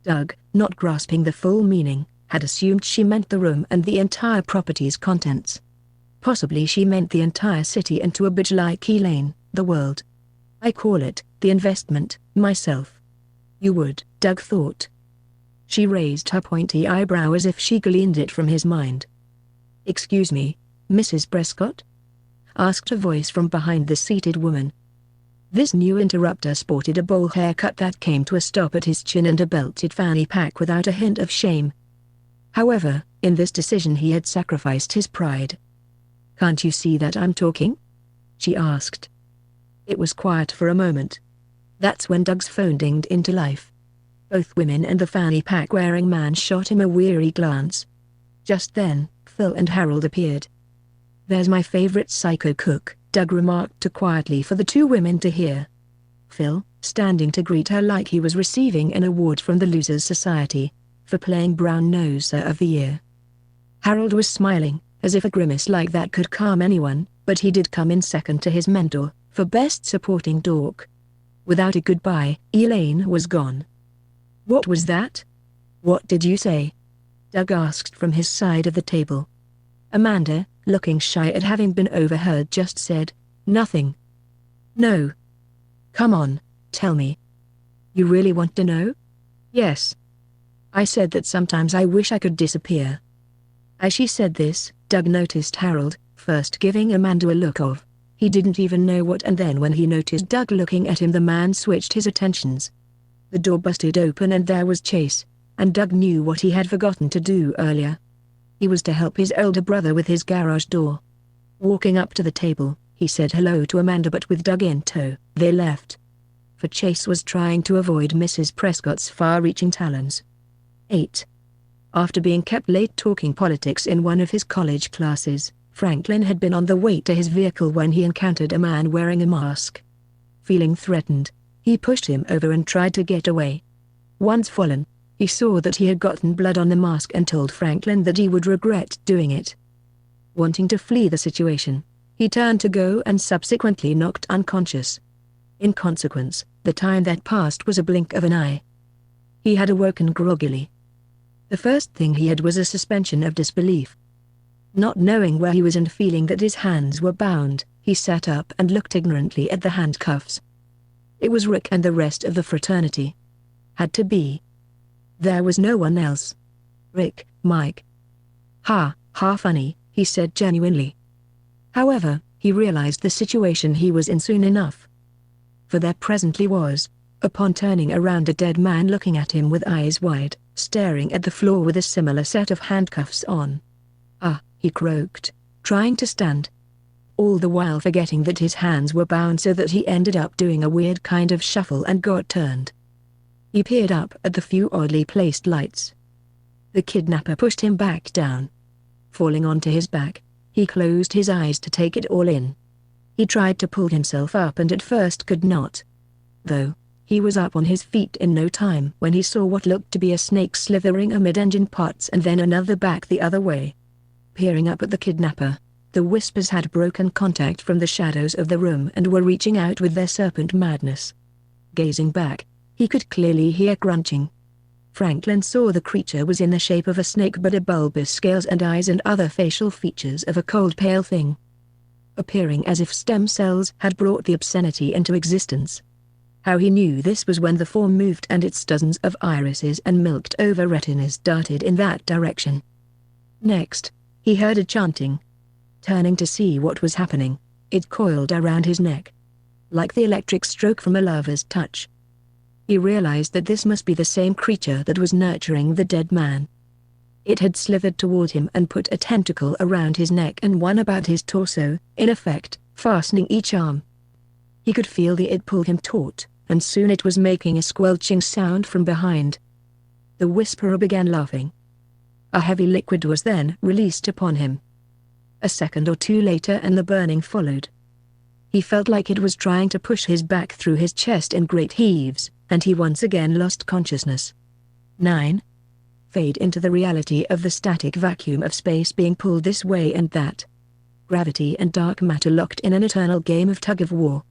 Doug, not grasping the full meaning, had assumed she meant the room and the entire property's contents. Possibly she meant the entire city, and to a bitch like Elaine, the world. "I call it the investment, myself." "You would," Doug thought. She raised her pointy eyebrow as if she gleaned it from his mind. "Excuse me, Mrs. Prescott?" asked a voice from behind the seated woman. This new interrupter sported a bowl haircut that came to a stop at his chin and a belted fanny pack without a hint of shame. However, in this decision he had sacrificed his pride. "Can't you see that I'm talking?" she asked. It was quiet for a moment. That's when Doug's phone dinged into life. Both women and the fanny pack wearing man shot him a weary glance. Just then, Phil and Harold appeared. "There's my favorite psycho cook," Doug remarked too quietly for the two women to hear. Phil, standing to greet her like he was receiving an award from the Losers Society, for playing Brown Noser of the Year. Harold was smiling, as if a grimace like that could calm anyone, but he did come in second to his mentor, for Best Supporting Dork. Without a goodbye, Elaine was gone. "What was that? What did you say?" Doug asked from his side of the table. Amanda, looking shy at having been overheard, just said, "Nothing." "No. Come on, tell me. You really want to know?" "Yes. I said that sometimes I wish I could disappear." As she said this, Doug noticed Harold, first giving Amanda a look of, he didn't even know what, and then when he noticed Doug looking at him, the man switched his attentions. The door busted open and there was Chase, and Doug knew what he had forgotten to do earlier. He was to help his older brother with his garage door. Walking up to the table, he said hello to Amanda, but with Doug in tow, they left. For Chase was trying to avoid Mrs. Prescott's far-reaching talons. 8. After being kept late talking politics in one of his college classes, Franklin had been on the way to his vehicle when he encountered a man wearing a mask. Feeling threatened, he pushed him over and tried to get away. Once fallen, He saw that he had gotten blood on the mask and told Franklin that he would regret doing it. Wanting to flee the situation, he turned to go and subsequently knocked unconscious. In consequence, the time that passed was a blink of an eye. He had awoken groggily. The first thing he had was a suspension of disbelief. Not knowing where he was and feeling that his hands were bound, he sat up and looked ignorantly at the handcuffs. It was Rick and the rest of the fraternity. Had to be. There was no one else. Rick, Mike. Ha funny, he said genuinely. However, he realized the situation he was in soon enough. For there presently was, upon turning around, a dead man looking at him with eyes wide, staring at the floor with a similar set of handcuffs on. "Ah," he croaked, trying to stand. All the while forgetting that his hands were bound, so that he ended up doing a weird kind of shuffle and got turned. He peered up at the few oddly placed lights. The kidnapper pushed him back down. Falling onto his back, he closed his eyes to take it all in. He tried to pull himself up and at first could not. Though, he was up on his feet in no time when he saw what looked to be a snake slithering amid engine parts and then another back the other way. Peering up at the kidnapper, the Whispers had broken contact from the shadows of the room and were reaching out with their serpent madness. Gazing back, he could clearly hear crunching. Franklin saw the creature was in the shape of a snake, but had bulbous scales and eyes and other facial features of a cold pale thing. Appearing as if stem cells had brought the obscenity into existence. How he knew this was when the form moved and its dozens of irises and milked over retinas darted in that direction. Next, he heard a chanting. Turning to see what was happening, it coiled around his neck. Like the electric stroke from a lover's touch. He realized that this must be the same creature that was nurturing the dead man. It had slithered toward him and put a tentacle around his neck and one about his torso, in effect, fastening each arm. He could feel it pull him taut, and soon it was making a squelching sound from behind. The Whisperer began laughing. A heavy liquid was then released upon him. A second or two later and the burning followed. He felt like it was trying to push his back through his chest in great heaves, and he once again lost consciousness. 9. Fade into the reality of the static vacuum of space being pulled this way and that. Gravity and dark matter locked in an eternal game of tug-of-war.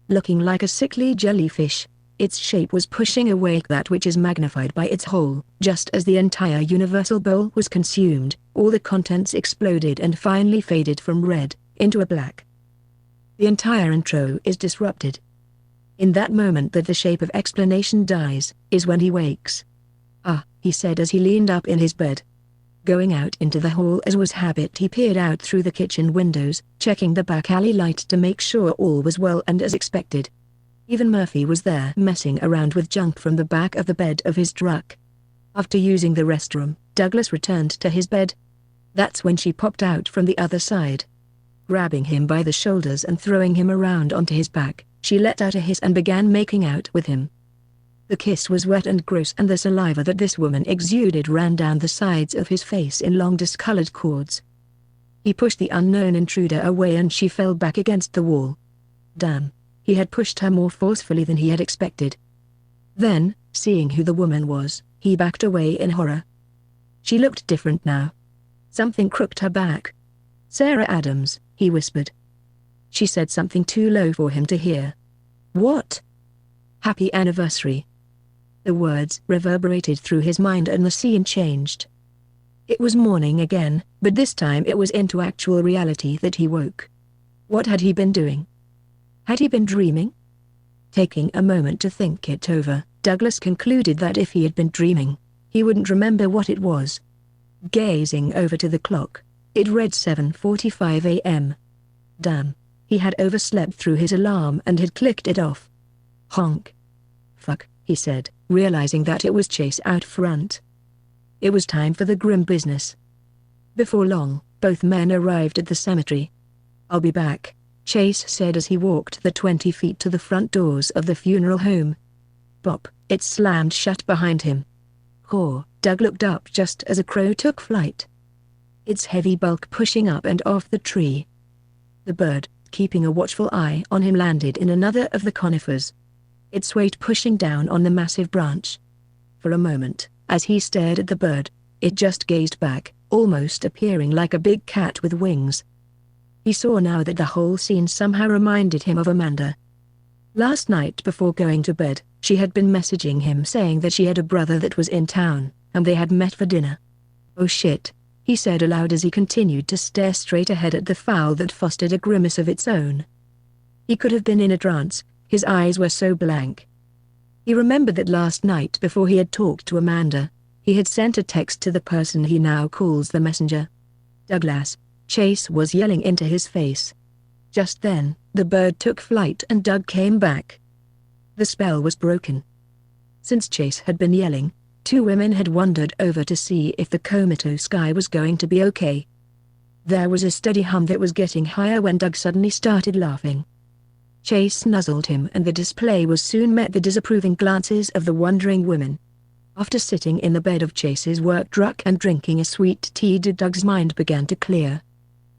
Looking like a sickly jellyfish, its shape was pushing away that which is magnified by its whole. Just as the entire universal bowl was consumed, all the contents exploded and finally faded from red into a black. The entire intro is disrupted. In that moment that the shape of explanation dies, is when he wakes. "Ah," he said as he leaned up in his bed. Going out into the hall as was habit, he peered out through the kitchen windows, checking the back alley light to make sure all was well and as expected. Even Murphy was there messing around with junk from the back of the bed of his truck. After using the restroom, Douglas returned to his bed. That's when she popped out from the other side. Grabbing him by the shoulders and throwing him around onto his back, she let out a hiss and began making out with him. The kiss was wet and gross, and the saliva that this woman exuded ran down the sides of his face in long discolored cords. He pushed the unknown intruder away and she fell back against the wall. Damn, he had pushed her more forcefully than he had expected. Then, seeing who the woman was, he backed away in horror. She looked different now. Something crooked her back. "Sarah Adams," he whispered. She said something too low for him to hear. "What?" "Happy anniversary." The words reverberated through his mind and the scene changed. It was morning again, but this time it was into actual reality that he woke. What had he been doing? Had he been dreaming? Taking a moment to think it over, Douglas concluded that if he had been dreaming, he wouldn't remember what it was. Gazing over to the clock, it read 7:45 a.m. Damn, he had overslept through his alarm and had clicked it off. Honk. Fuck, he said, realizing that it was Chase out front. It was time for the grim business. Before long, both men arrived at the cemetery. "I'll be back," Chase said as he walked the 20 feet to the front doors of the funeral home. Bop, it slammed shut behind him. Caw, Doug looked up just as a crow took flight. Its heavy bulk pushing up and off the tree. The bird, keeping a watchful eye on him, landed in another of the conifers. Its weight pushing down on the massive branch. For a moment, As he stared at the bird, it just gazed back, almost appearing like a big cat with wings. He saw now that the whole scene somehow reminded him of Amanda. Last night before going to bed, she had been messaging him saying that she had a brother that was in town, and they had met for dinner. "Oh shit," he said aloud as he continued to stare straight ahead at the fowl that fostered a grimace of its own. He could have been in a trance, his eyes were so blank. He remembered that last night before he had talked to Amanda, he had sent a text to the person he now calls the messenger. "Douglas," Chase was yelling into his face. Just then, the bird took flight and Doug came back. The spell was broken. Since Chase had been yelling, two women had wandered over to see if the comatose guy was going to be okay. There was a steady hum that was getting higher when Doug suddenly started laughing. Chase nuzzled him and the display was soon met the disapproving glances of the wondering women. After sitting in the bed of Chase's work truck and drinking a sweet tea, Doug's mind began to clear.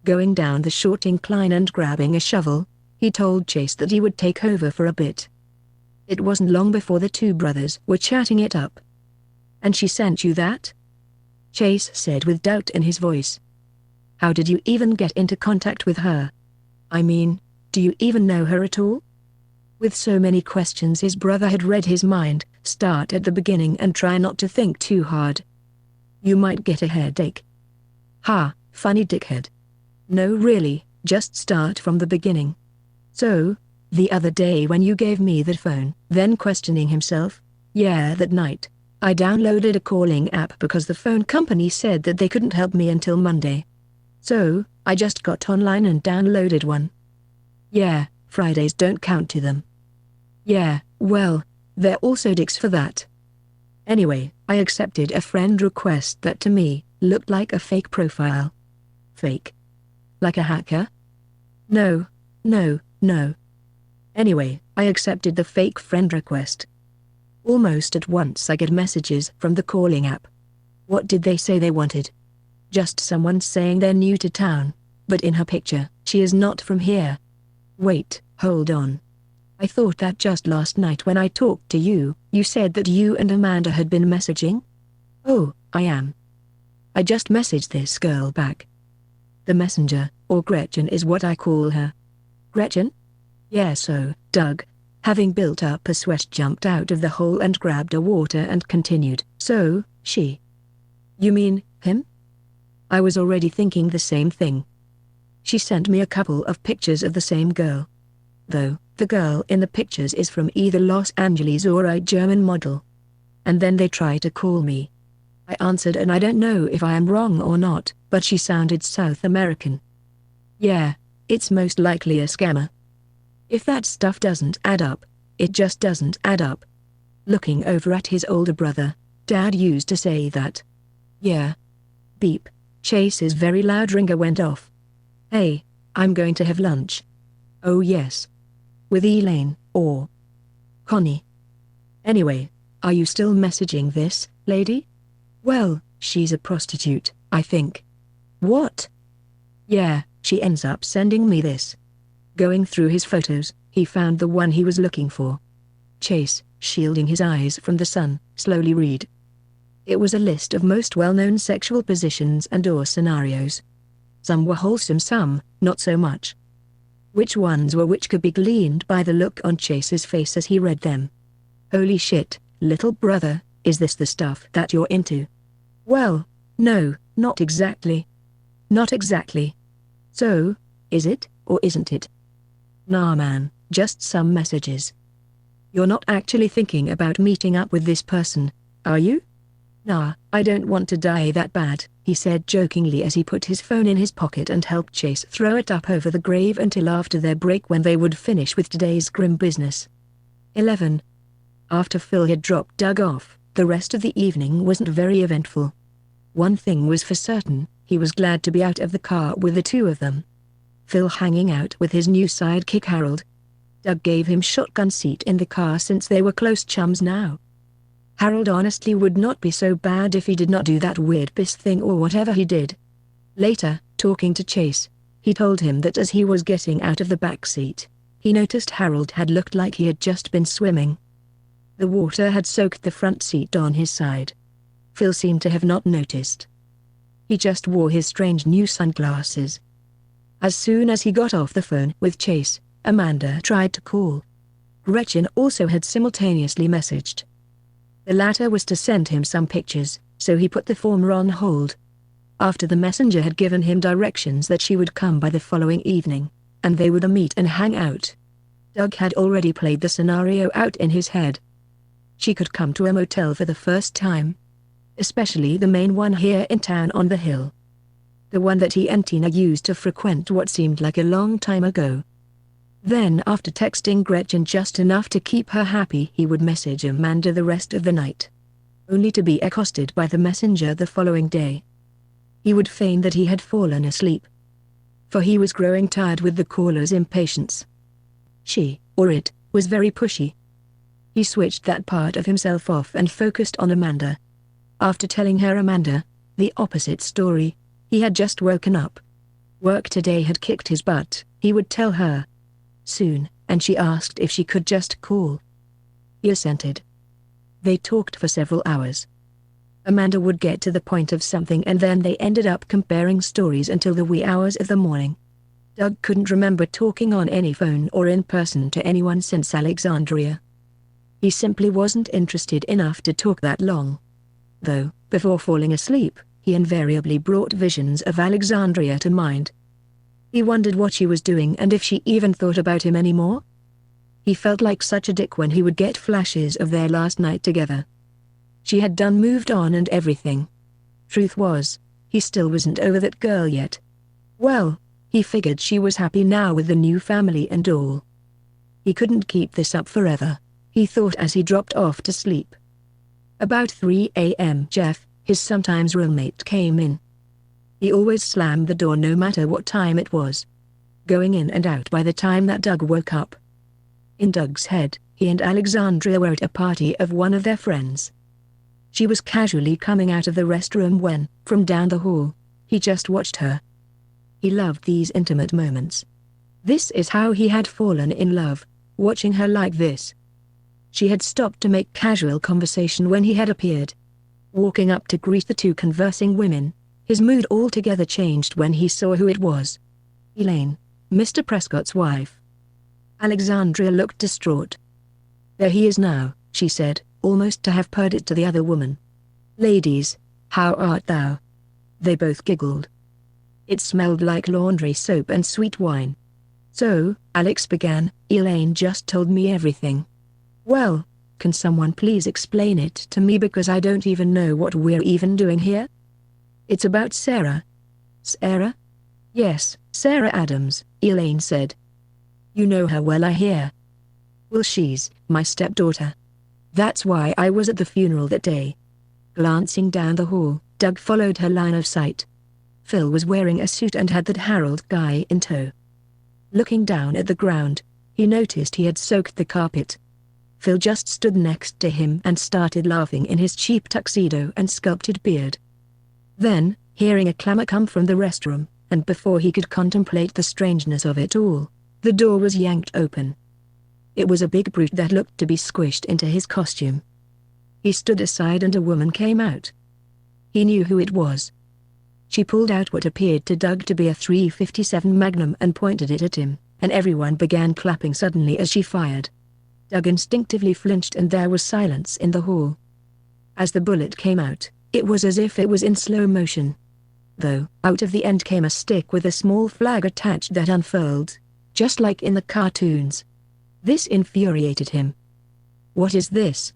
Going down the short incline and grabbing a shovel, he told Chase that he would take over for a bit. It wasn't long before the two brothers were chatting it up. "And she sent you that?" Chase said with doubt in his voice. "How did you even get into contact with her? I mean, do you even know her at all?" With so many questions his brother had read his mind. Start at the beginning and try not to think too hard. You might get a headache. Ha, funny dickhead. No really, just start from the beginning. So, the other day when you gave me the phone, then questioning himself, yeah, that night, I downloaded a calling app because the phone company said that they couldn't help me until Monday. So, I just got online and downloaded one. Yeah, Fridays don't count to them. Yeah, well, they're also dicks for that. Anyway, I accepted a friend request that to me looked like a fake profile. Fake? Like a hacker? No. Anyway, I accepted the fake friend request. Almost at once I get messages from the calling app. What did they say they wanted? Just someone saying they're new to town, but in her picture, she is not from here. Wait, hold on. I thought that just last night when I talked to you, you said that you and Amanda had been messaging? Oh, I am. I just messaged this girl back. The messenger, or Gretchen is what I call her. Gretchen? Yeah, so, Doug, having built up a sweat, jumped out of the hole and grabbed a water and continued. So, she. You mean, him? I was already thinking the same thing. She sent me a couple of pictures of the same girl. Though, the girl in the pictures is from either Los Angeles or a German model. And then they try to call me. I answered and I don't know if I am wrong or not, but she sounded South American. Yeah, it's most likely a scammer. If that stuff doesn't add up, it just doesn't add up. Looking over at his older brother, Dad used to say that. Yeah. Beep. Chase's very loud ringer went off. Hey, I'm going to have lunch. Oh yes. With Elaine, or Connie. Anyway, are you still messaging this lady? Well, she's a prostitute, I think. What? Yeah, she ends up sending me this. Going through his photos, he found the one he was looking for. Chase, shielding his eyes from the sun, slowly read. It was a list of most well-known sexual positions and/or scenarios. Some were wholesome, some, not so much. Which ones were which could be gleaned by the look on Chase's face as he read them. Holy shit, little brother, is this the stuff that you're into? Well, no, not exactly. Not exactly. So, is it, or isn't it? Nah man, just some messages. You're not actually thinking about meeting up with this person, are you? Nah, I don't want to die that bad, he said jokingly as he put his phone in his pocket and helped Chase throw it up over the grave until after their break when they would finish with today's grim business. 11. After Phil had dropped Doug off, the rest of the evening wasn't very eventful. One thing was for certain, he was glad to be out of the car with the two of them. Phil hanging out with his new sidekick Harold. Doug gave him shotgun seat in the car since they were close chums now. Harold honestly would not be so bad if he did not do that weird piss thing or whatever he did. Later, talking to Chase, he told him that as he was getting out of the back seat, he noticed Harold had looked like he had just been swimming. The water had soaked the front seat on his side. Phil seemed to have not noticed. He just wore his strange new sunglasses. As soon as he got off the phone with Chase, Amanda tried to call. Gretchen also had simultaneously messaged. The latter was to send him some pictures, so he put the former on hold. After the messenger had given him directions that she would come by the following evening, and they would meet and hang out, Doug had already played the scenario out in his head. She could come to a motel for the first time. Especially the main one here in town on the hill. The one that he and Tina used to frequent what seemed like a long time ago. Then after texting Gretchen just enough to keep her happy, he would message Amanda the rest of the night. Only to be accosted by the messenger the following day. He would feign that he had fallen asleep. For he was growing tired with the caller's impatience. She, or it, was very pushy. He switched that part of himself off and focused on Amanda. After telling her Amanda, the opposite story, he had just woken up. Work today had kicked his butt, he would tell her. Soon, and she asked if she could just call. He assented. They talked for several hours. Amanda would get to the point of something and then they ended up comparing stories until the wee hours of the morning. Doug couldn't remember talking on any phone or in person to anyone since Alexandria. He simply wasn't interested enough to talk that long. Though, before falling asleep, he invariably brought visions of Alexandria to mind. He wondered what she was doing and if she even thought about him anymore. He felt like such a dick when he would get flashes of their last night together. She had moved on and everything. Truth was, he still wasn't over that girl yet. Well, he figured she was happy now with the new family and all. He couldn't keep this up forever, he thought as he dropped off to sleep. About 3 a.m. Jeff, his sometimes roommate, came in. He always slammed the door no matter what time it was. Going in and out by the time that Doug woke up. In Doug's head, he and Alexandria were at a party of one of their friends. She was casually coming out of the restroom when, from down the hall, he just watched her. He loved these intimate moments. This is how he had fallen in love, watching her like this. She had stopped to make casual conversation when he had appeared. Walking up to greet the two conversing women, his mood altogether changed when he saw who it was. Elaine, Mr. Prescott's wife. Alexandria looked distraught. There he is now, she said, almost to have purred it to the other woman. Ladies, how art thou? They both giggled. It smelled like laundry soap and sweet wine. So, Alex began, Elaine just told me everything. Well, can someone please explain it to me because I don't even know what we're even doing here? It's about Sarah. Sarah? Yes, Sarah Adams, Elaine said. You know her well, I hear. Well, she's my stepdaughter. That's why I was at the funeral that day. Glancing down the hall, Doug followed her line of sight. Phil was wearing a suit and had that Harold guy in tow. Looking down at the ground, he noticed he had soaked the carpet. Phil just stood next to him and started laughing in his cheap tuxedo and sculpted beard. Then, hearing a clamor come from the restroom, and before he could contemplate the strangeness of it all, the door was yanked open. It was a big brute that looked to be squished into his costume. He stood aside and a woman came out. He knew who it was. She pulled out what appeared to Doug to be a .357 Magnum and pointed it at him, and everyone began clapping suddenly as she fired. Doug instinctively flinched and there was silence in the hall. As the bullet came out, it was as if it was in slow motion. Though, out of the end came a stick with a small flag attached that unfurled, just like in the cartoons. This infuriated him. What is this?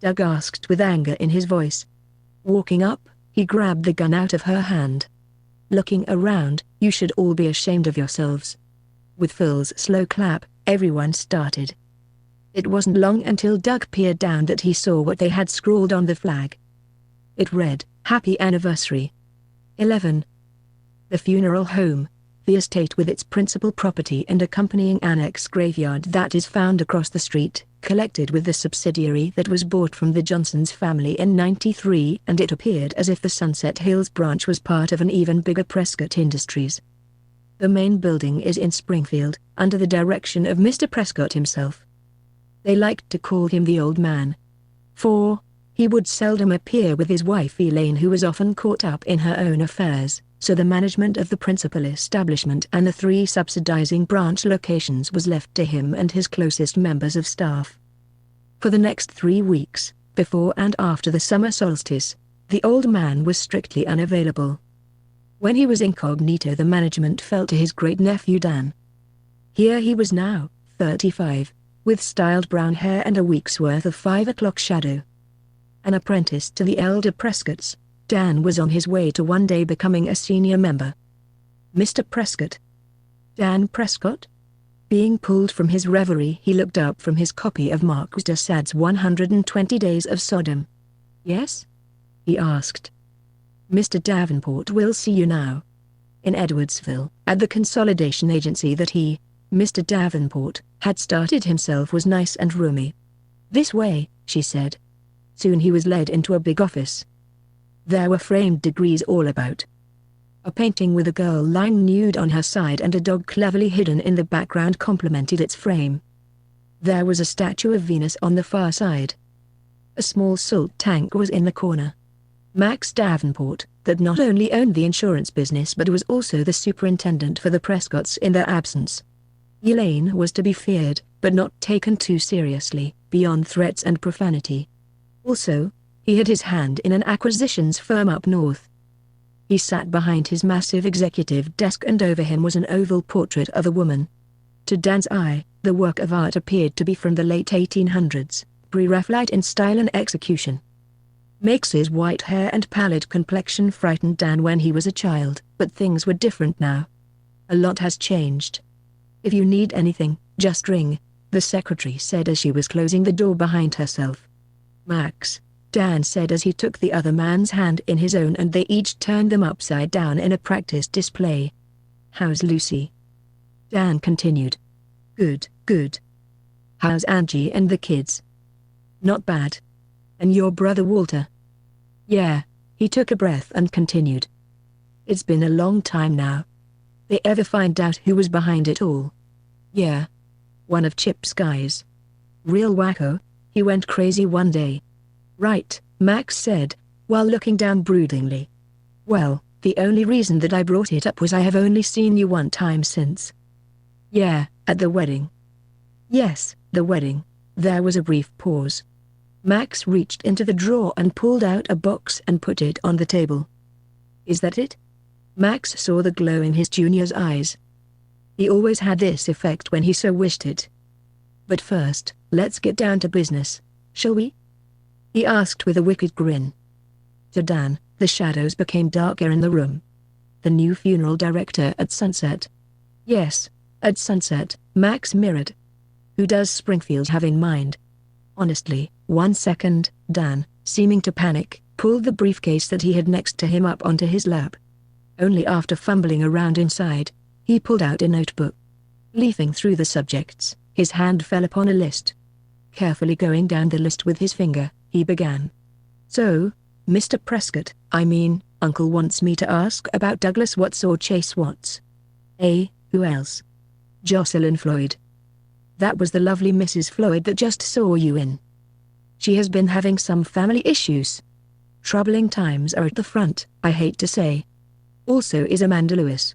Doug asked with anger in his voice. Walking up, he grabbed the gun out of her hand. Looking around, you should all be ashamed of yourselves. With Phil's slow clap, everyone started. It wasn't long until Doug peered down that he saw what they had scrawled on the flag. It read, Happy Anniversary. 11. The funeral home, the estate with its principal property and accompanying annex graveyard that is found across the street, collected with the subsidiary that was bought from the Johnsons family in '93, and it appeared as if the Sunset Hills branch was part of an even bigger Prescott Industries. The main building is in Springfield, under the direction of Mr. Prescott himself. They liked to call him the old man. For He would seldom appear with his wife Elaine, who was often caught up in her own affairs, so the management of the principal establishment and the 3 subsidizing branch locations was left to him and his closest members of staff. For the next 3 weeks, before and after the summer solstice, the old man was strictly unavailable. When he was incognito, the management fell to his great-nephew Dan. Here he was now, 35, with styled brown hair and a week's worth of 5 o'clock shadow. An apprentice to the elder Prescotts, Dan was on his way to one day becoming a senior member. Mr. Prescott. Dan Prescott? Being pulled from his reverie, he looked up from his copy of Marquis de Sade's 120 Days of Sodom. Yes? He asked. Mr. Davenport will see you now. In Edwardsville, at the consolidation agency that he, Mr. Davenport, had started himself, was nice and roomy. This way, she said. Soon he was led into a big office. There were framed degrees all about. A painting with a girl lying nude on her side and a dog cleverly hidden in the background complemented its frame. There was a statue of Venus on the far side. A small salt tank was in the corner. Max Davenport, that not only owned the insurance business but was also the superintendent for the Prescotts in their absence. Elaine was to be feared, but not taken too seriously, beyond threats and profanity. Also, he had his hand in an acquisitions firm up north. He sat behind his massive executive desk and over him was an oval portrait of a woman. To Dan's eye, the work of art appeared to be from the late 1800s, pre-Raphaelite in style and execution. Max's white hair and pallid complexion frightened Dan when he was a child, but things were different now. A lot has changed. If you need anything, just ring, the secretary said as she was closing the door behind herself. Max, Dan said as he took the other man's hand in his own and they each turned them upside down in a practice display. How's Lucy? Dan continued. Good, good. How's Angie and the kids? Not bad. And your brother Walter? Yeah, he took a breath and continued. It's been a long time now. They ever find out who was behind it all? Yeah. One of Chip's guys. Real wacko, he went crazy one day. Right, Max said, while looking down broodingly. Well, the only reason that I brought it up was I have only seen you one time since. Yeah, at the wedding. Yes, the wedding. There was a brief pause. Max reached into the drawer and pulled out a box and put it on the table. Is that it? Max saw the glow in his junior's eyes. He always had this effect when he so wished it. But first, let's get down to business, shall we? He asked with a wicked grin. To Dan, the shadows became darker in the room. The new funeral director at Sunset. Yes, at Sunset, Max mirrored. Who does Springfield have in mind? Honestly, 1 second, Dan, seeming to panic, pulled the briefcase that he had next to him up onto his lap. Only after fumbling around inside, he pulled out a notebook. Leafing through the subjects, his hand fell upon a list. Carefully going down the list with his finger, he began. So, Mr. Prescott, Uncle wants me to ask about Douglas Watts or Chase Watts. Who else? Jocelyn Floyd. That was the lovely Mrs. Floyd that just saw you in. She has been having some family issues. Troubling times are at the front, I hate to say. Also is Amanda Lewis.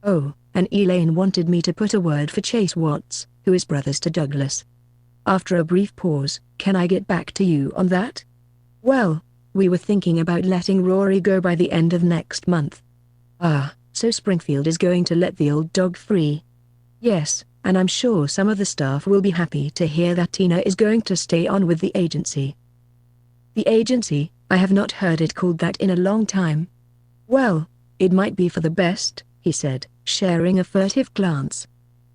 Oh, and Elaine wanted me to put a word for Chase Watts, who is brothers to Douglas. After a brief pause, can I get back to you on that? Well, we were thinking about letting Rory go by the end of next month. Ah, so Springfield is going to let the old dog free. Yes, and I'm sure some of the staff will be happy to hear that Tina is going to stay on with the agency. The agency? I have not heard it called that in a long time. Well, it might be for the best, he said, sharing a furtive glance.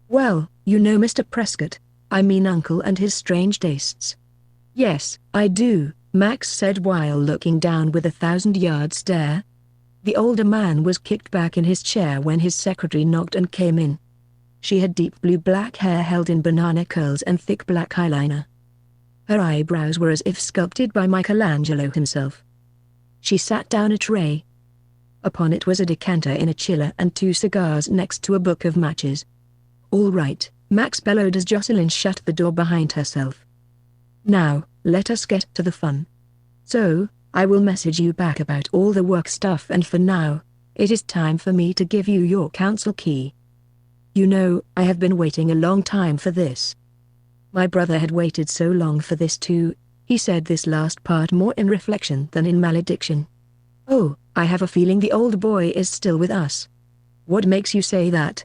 Well, you know Mr. Prescott, Uncle and his strange tastes. Yes, I do, Max said while looking down with a 1,000-yard stare. The older man was kicked back in his chair when his secretary knocked and came in. She had deep blue-black hair held in banana curls and thick black eyeliner. Her eyebrows were as if sculpted by Michelangelo himself. She sat down a tray. Upon it was a decanter in a chiller and 2 cigars next to a book of matches. All right, Max bellowed as Jocelyn shut the door behind herself. Now, let us get to the fun. So, I will message you back about all the work stuff, and for now, it is time for me to give you your council key. You know, I have been waiting a long time for this. My brother had waited so long for this too. He said this last part more in reflection than in malediction. Oh, I have a feeling the old boy is still with us. What makes you say that?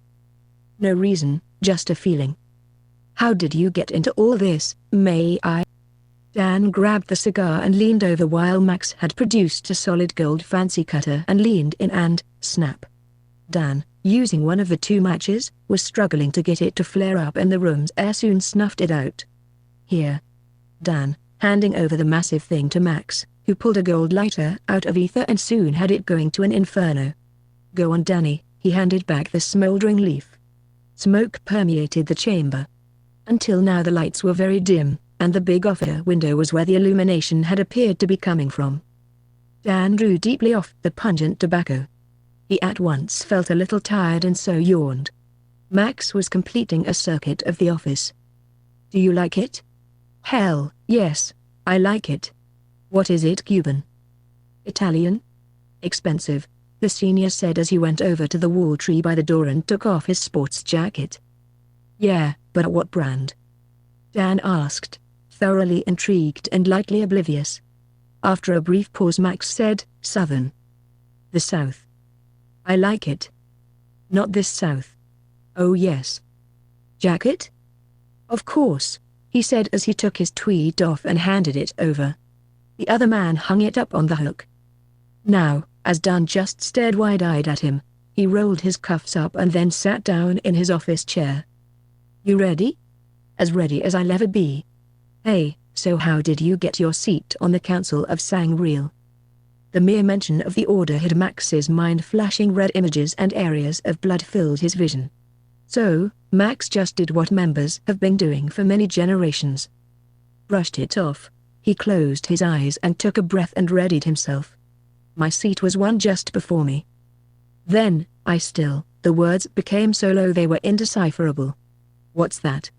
No reason, just a feeling. How did you get into all this, may I? Dan grabbed the cigar and leaned over while Max had produced a solid gold fancy cutter and leaned in and, snap. Dan, using one of the two matches, was struggling to get it to flare up, and the room's air soon snuffed it out. Here. Dan, handing over the massive thing to Max, who pulled a gold lighter out of ether and soon had it going to an inferno. Go on, Danny, he handed back the smoldering leaf. Smoke permeated the chamber. Until now the lights were very dim, and the big offer window was where the illumination had appeared to be coming from. Dan drew deeply off the pungent tobacco. He at once felt a little tired and so yawned. Max was completing a circuit of the office. Do you like it? Hell, yes, I like it. What is it, Cuban? Italian? Expensive, the senior said as he went over to the wall tree by the door and took off his sports jacket. Yeah, but what brand? Dan asked, thoroughly intrigued and lightly oblivious. After a brief pause Max said, Southern. The South. I like it. Not this South. Oh yes. Jacket? Of course, he said as he took his tweed off and handed it over. The other man hung it up on the hook. Now, as Dan just stared wide-eyed at him, he rolled his cuffs up and then sat down in his office chair. You ready? As ready as I'll ever be. Hey, so how did you get your seat on the Council of Sangreal? The mere mention of the order had Max's mind flashing red images and areas of blood filled his vision. So, Max just did what members have been doing for many generations. Brushed it off. He closed his eyes and took a breath and readied himself. My seat was one just before me. Then, the words became so low they were indecipherable. What's that?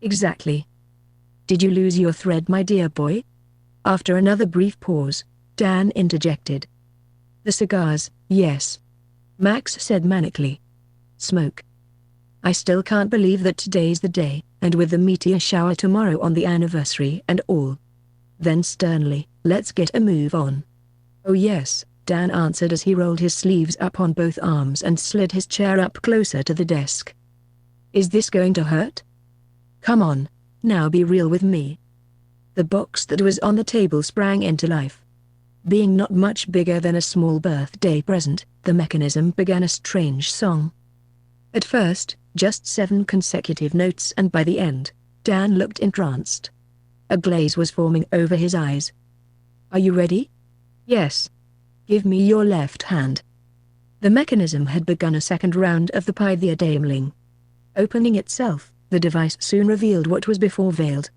Exactly. Did you lose your thread, my dear boy? After another brief pause, Dan interjected. The cigars, yes. Max said manically. Smoke. I still can't believe that today's the day, and with the meteor shower tomorrow on the anniversary and all. Then sternly, let's get a move on. Oh yes, Dan answered as he rolled his sleeves up on both arms and slid his chair up closer to the desk. Is this going to hurt? Come on, now be real with me. The box that was on the table sprang into life. Being not much bigger than a small birthday present, the mechanism began a strange song. At first, just 7 consecutive notes, and by the end, Dan looked entranced. A glaze was forming over his eyes. Are you ready? Yes. Give me your left hand. The mechanism had begun a second round of the Pythiadaimling. Opening itself, the device soon revealed what was before veiled.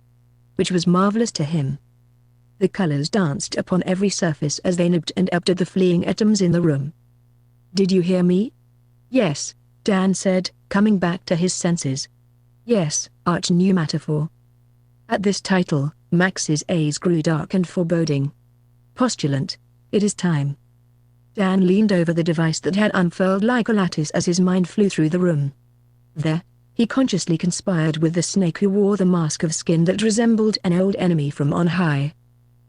Which was marvelous to him. The colors danced upon every surface as they nipped and upped at the fleeing atoms in the room. Did you hear me? Yes, Dan said, coming back to his senses. Yes, arch new metaphor. At this title, Max's eyes grew dark and foreboding. Postulant, it is time. Dan leaned over the device that had unfurled like a lattice as his mind flew through the room. There, he consciously conspired with the snake who wore the mask of skin that resembled an old enemy from on high.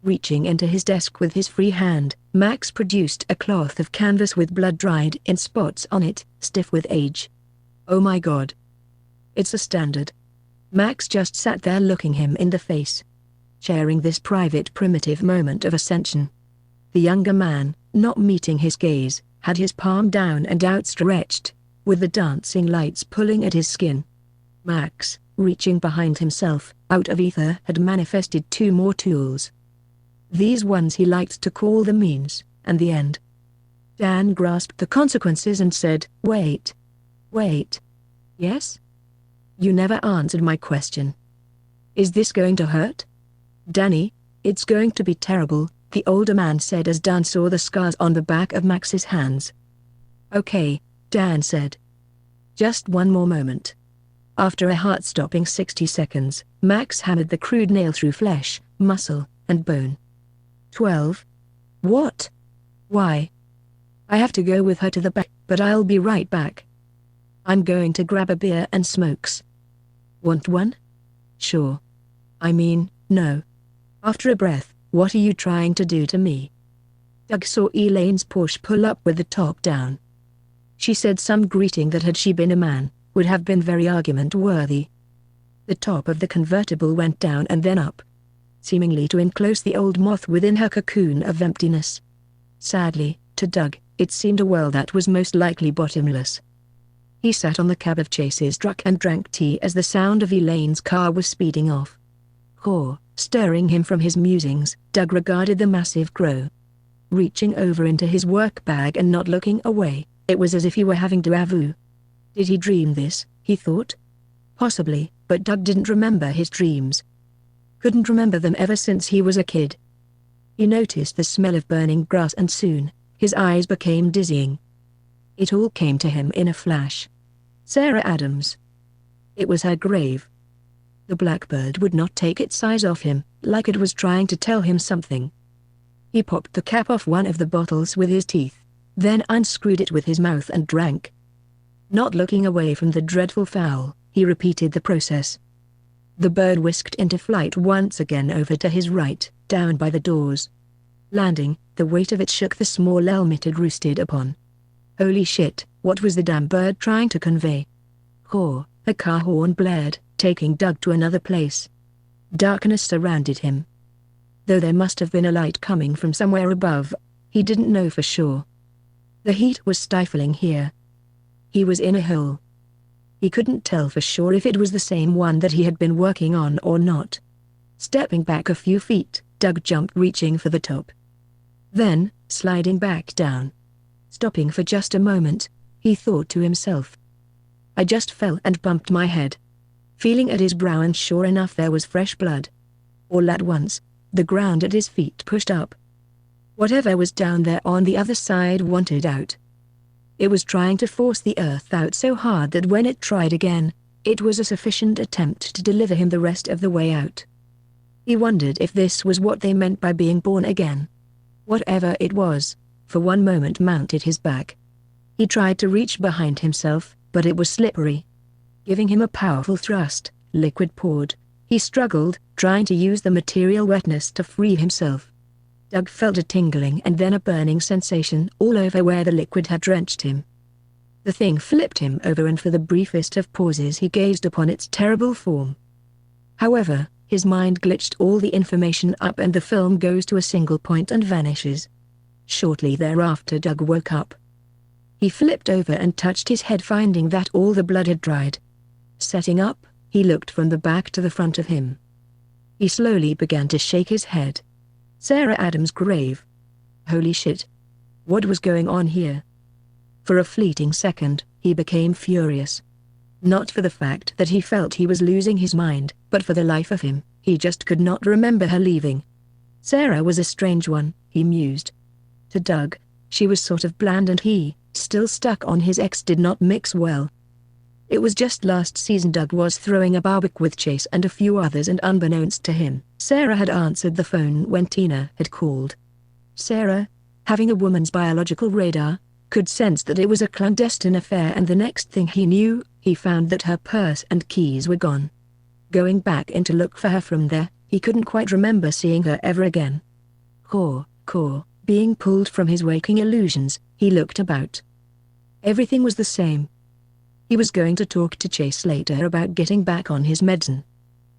Reaching into his desk with his free hand, Max produced a cloth of canvas with blood dried in spots on it, stiff with age. Oh my God. It's a standard. Max just sat there looking him in the face. Sharing this private primitive moment of ascension. The younger man, not meeting his gaze, had his palm down and outstretched, with the dancing lights pulling at his skin. Max, reaching behind himself, out of ether had manifested 2 more tools. These ones he liked to call the means, and the end. Dan grasped the consequences and said, Wait. Yes? You never answered my question. Is this going to hurt? Danny, it's going to be terrible, the older man said as Dan saw the scars on the back of Max's hands. Okay, Dan said. Just one more moment. After a heart-stopping 60 seconds, Max hammered the crude nail through flesh, muscle, and bone. 12. What? Why? I have to go with her to the back, but I'll be right back. I'm going to grab a beer and smokes. Want one? Sure. I mean, no. After a breath, what are you trying to do to me? Doug saw Elaine's Porsche pull up with the top down. She said some greeting that had she been a man, would have been very argument-worthy. The top of the convertible went down and then up, seemingly to enclose the old moth within her cocoon of emptiness. Sadly, to Doug, it seemed a well that was most likely bottomless. He sat on the cab of Chase's truck and drank tea as the sound of Elaine's car was speeding off. Stirring him from his musings, Doug regarded the massive crow. Reaching over into his work bag and not looking away, it was as if he were having déjà vu. Did he dream this, he thought? Possibly, but Doug didn't remember his dreams. Couldn't remember them ever since he was a kid. He noticed the smell of burning grass and soon, his eyes became dizzying. It all came to him in a flash. Sarah Adams. It was her grave. The blackbird would not take its eyes off him, like it was trying to tell him something. He popped the cap off one of the bottles with his teeth, then unscrewed it with his mouth and drank. Not looking away from the dreadful fowl, he repeated the process. The bird whisked into flight once again over to his right, down by the doors. Landing, the weight of it shook the small elm it had roosted upon. Holy shit, what was the damn bird trying to convey? A car horn blared, taking Doug to another place. Darkness surrounded him. Though there must have been a light coming from somewhere above, he didn't know for sure. The heat was stifling here. He was in a hole. He couldn't tell for sure if it was the same one that he had been working on or not. Stepping back a few feet, Doug jumped, reaching for the top. Then, sliding back down. Stopping for just a moment, he thought to himself. I just fell and bumped my head. Feeling at his brow, and sure enough there was fresh blood. All at once, the ground at his feet pushed up. Whatever was down there on the other side wanted out. It was trying to force the earth out so hard that when it tried again, it was a sufficient attempt to deliver him the rest of the way out. He wondered if this was what they meant by being born again. Whatever it was, for one moment mounted his back. He tried to reach behind himself, but it was slippery. Giving him a powerful thrust, liquid poured. He struggled, trying to use the material wetness to free himself. Doug felt a tingling and then a burning sensation all over where the liquid had drenched him. The thing flipped him over, and for the briefest of pauses he gazed upon its terrible form. However, his mind glitched all the information up and the film goes to a single point and vanishes. Shortly thereafter Doug woke up. He flipped over and touched his head, finding that all the blood had dried. Setting up, he looked from the back to the front of him. He slowly began to shake his head. Sarah Adams' grave. Holy shit. What was going on here? For a fleeting second, he became furious. Not for the fact that he felt he was losing his mind, but for the life of him, he just could not remember her leaving. Sarah was a strange one, he mused. To Doug, she was sort of bland, and he, still stuck on his ex, did not mix well. It was just last season Doug was throwing a barbecue with Chase and a few others, and unbeknownst to him, Sarah had answered the phone when Tina had called. Sarah, having a woman's biological radar, could sense that it was a clandestine affair, and the next thing he knew, he found that her purse and keys were gone. Going back in to look for her from there, he couldn't quite remember seeing her ever again. Being pulled from his waking illusions, he looked about. Everything was the same. He was going to talk to Chase later about getting back on his medicine.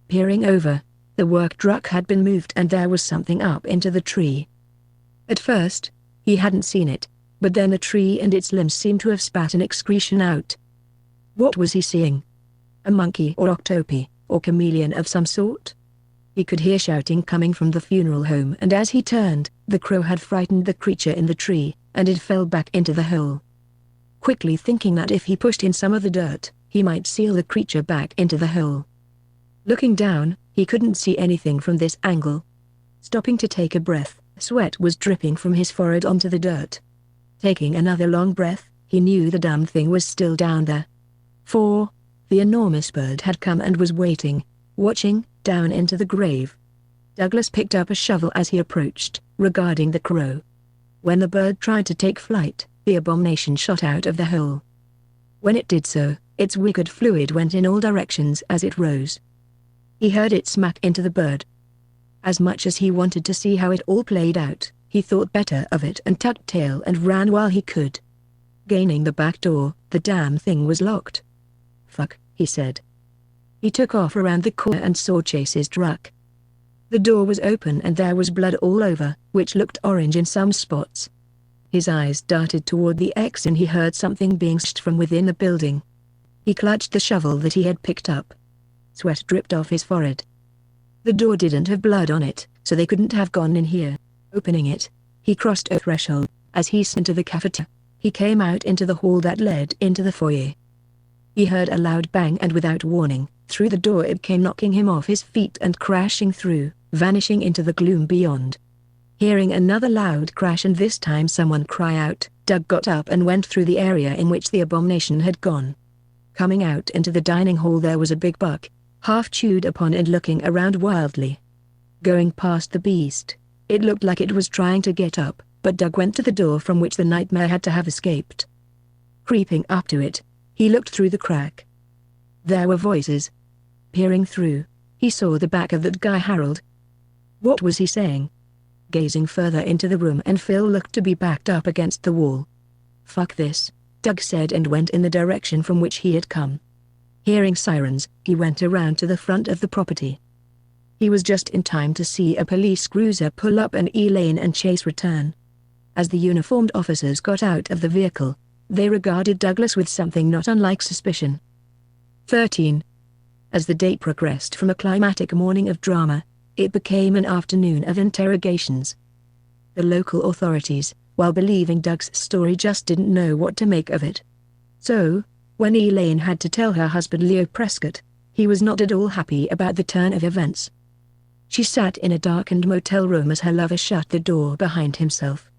Peering over, the work truck had been moved and there was something up into the tree. At first, he hadn't seen it, but then the tree and its limbs seemed to have spat an excretion out. What was he seeing? A monkey or octopi, or chameleon of some sort? He could hear shouting coming from the funeral home, and as he turned, the crow had frightened the creature in the tree, and it fell back into the hole. Quickly thinking that if he pushed in some of the dirt, he might seal the creature back into the hole. Looking down, he couldn't see anything from this angle. Stopping to take a breath, sweat was dripping from his forehead onto the dirt. Taking another long breath, he knew the damn thing was still down there. The enormous bird had come and was waiting, watching, down into the grave. Douglas picked up a shovel as he approached, regarding the crow. When the bird tried to take flight, the abomination shot out of the hole. When it did so, its wicked fluid went in all directions as it rose. He heard it smack into the bird. As much as he wanted to see how it all played out, he thought better of it and tucked tail and ran while he could. Gaining the back door, the damn thing was locked. "Fuck," he said. He took off around the corner and saw Chase's truck. The door was open and there was blood all over, which looked orange in some spots. His eyes darted toward the exit and he heard something being shoved from within the building. He clutched the shovel that he had picked up. Sweat dripped off his forehead. The door didn't have blood on it, so they couldn't have gone in here. Opening it, he crossed a threshold. As he sent to the cafeteria, he came out into the hall that led into the foyer. He heard a loud bang and without warning, through the door it came, knocking him off his feet and crashing through, vanishing into the gloom beyond. Hearing another loud crash and this time someone cry out, Doug got up and went through the area in which the abomination had gone. Coming out into the dining hall there was a big buck, half chewed upon and looking around wildly. Going past the beast, it looked like it was trying to get up, but Doug went to the door from which the nightmare had to have escaped. Creeping up to it, he looked through the crack. There were voices. Peering through, he saw the back of that guy Harold. What was he saying? Gazing further into the room and Phil looked to be backed up against the wall. "Fuck this," Doug said and went in the direction from which he had come. Hearing sirens, he went around to the front of the property. He was just in time to see a police cruiser pull up and Elaine and Chase return. As the uniformed officers got out of the vehicle, they regarded Douglas with something not unlike suspicion. 13. As the day progressed from a climactic morning of drama, it became an afternoon of interrogations. The local authorities, while believing Doug's story, just didn't know what to make of it. So, when Elaine had to tell her husband Leo Prescott, he was not at all happy about the turn of events. She sat in a darkened motel room as her lover shut the door behind himself.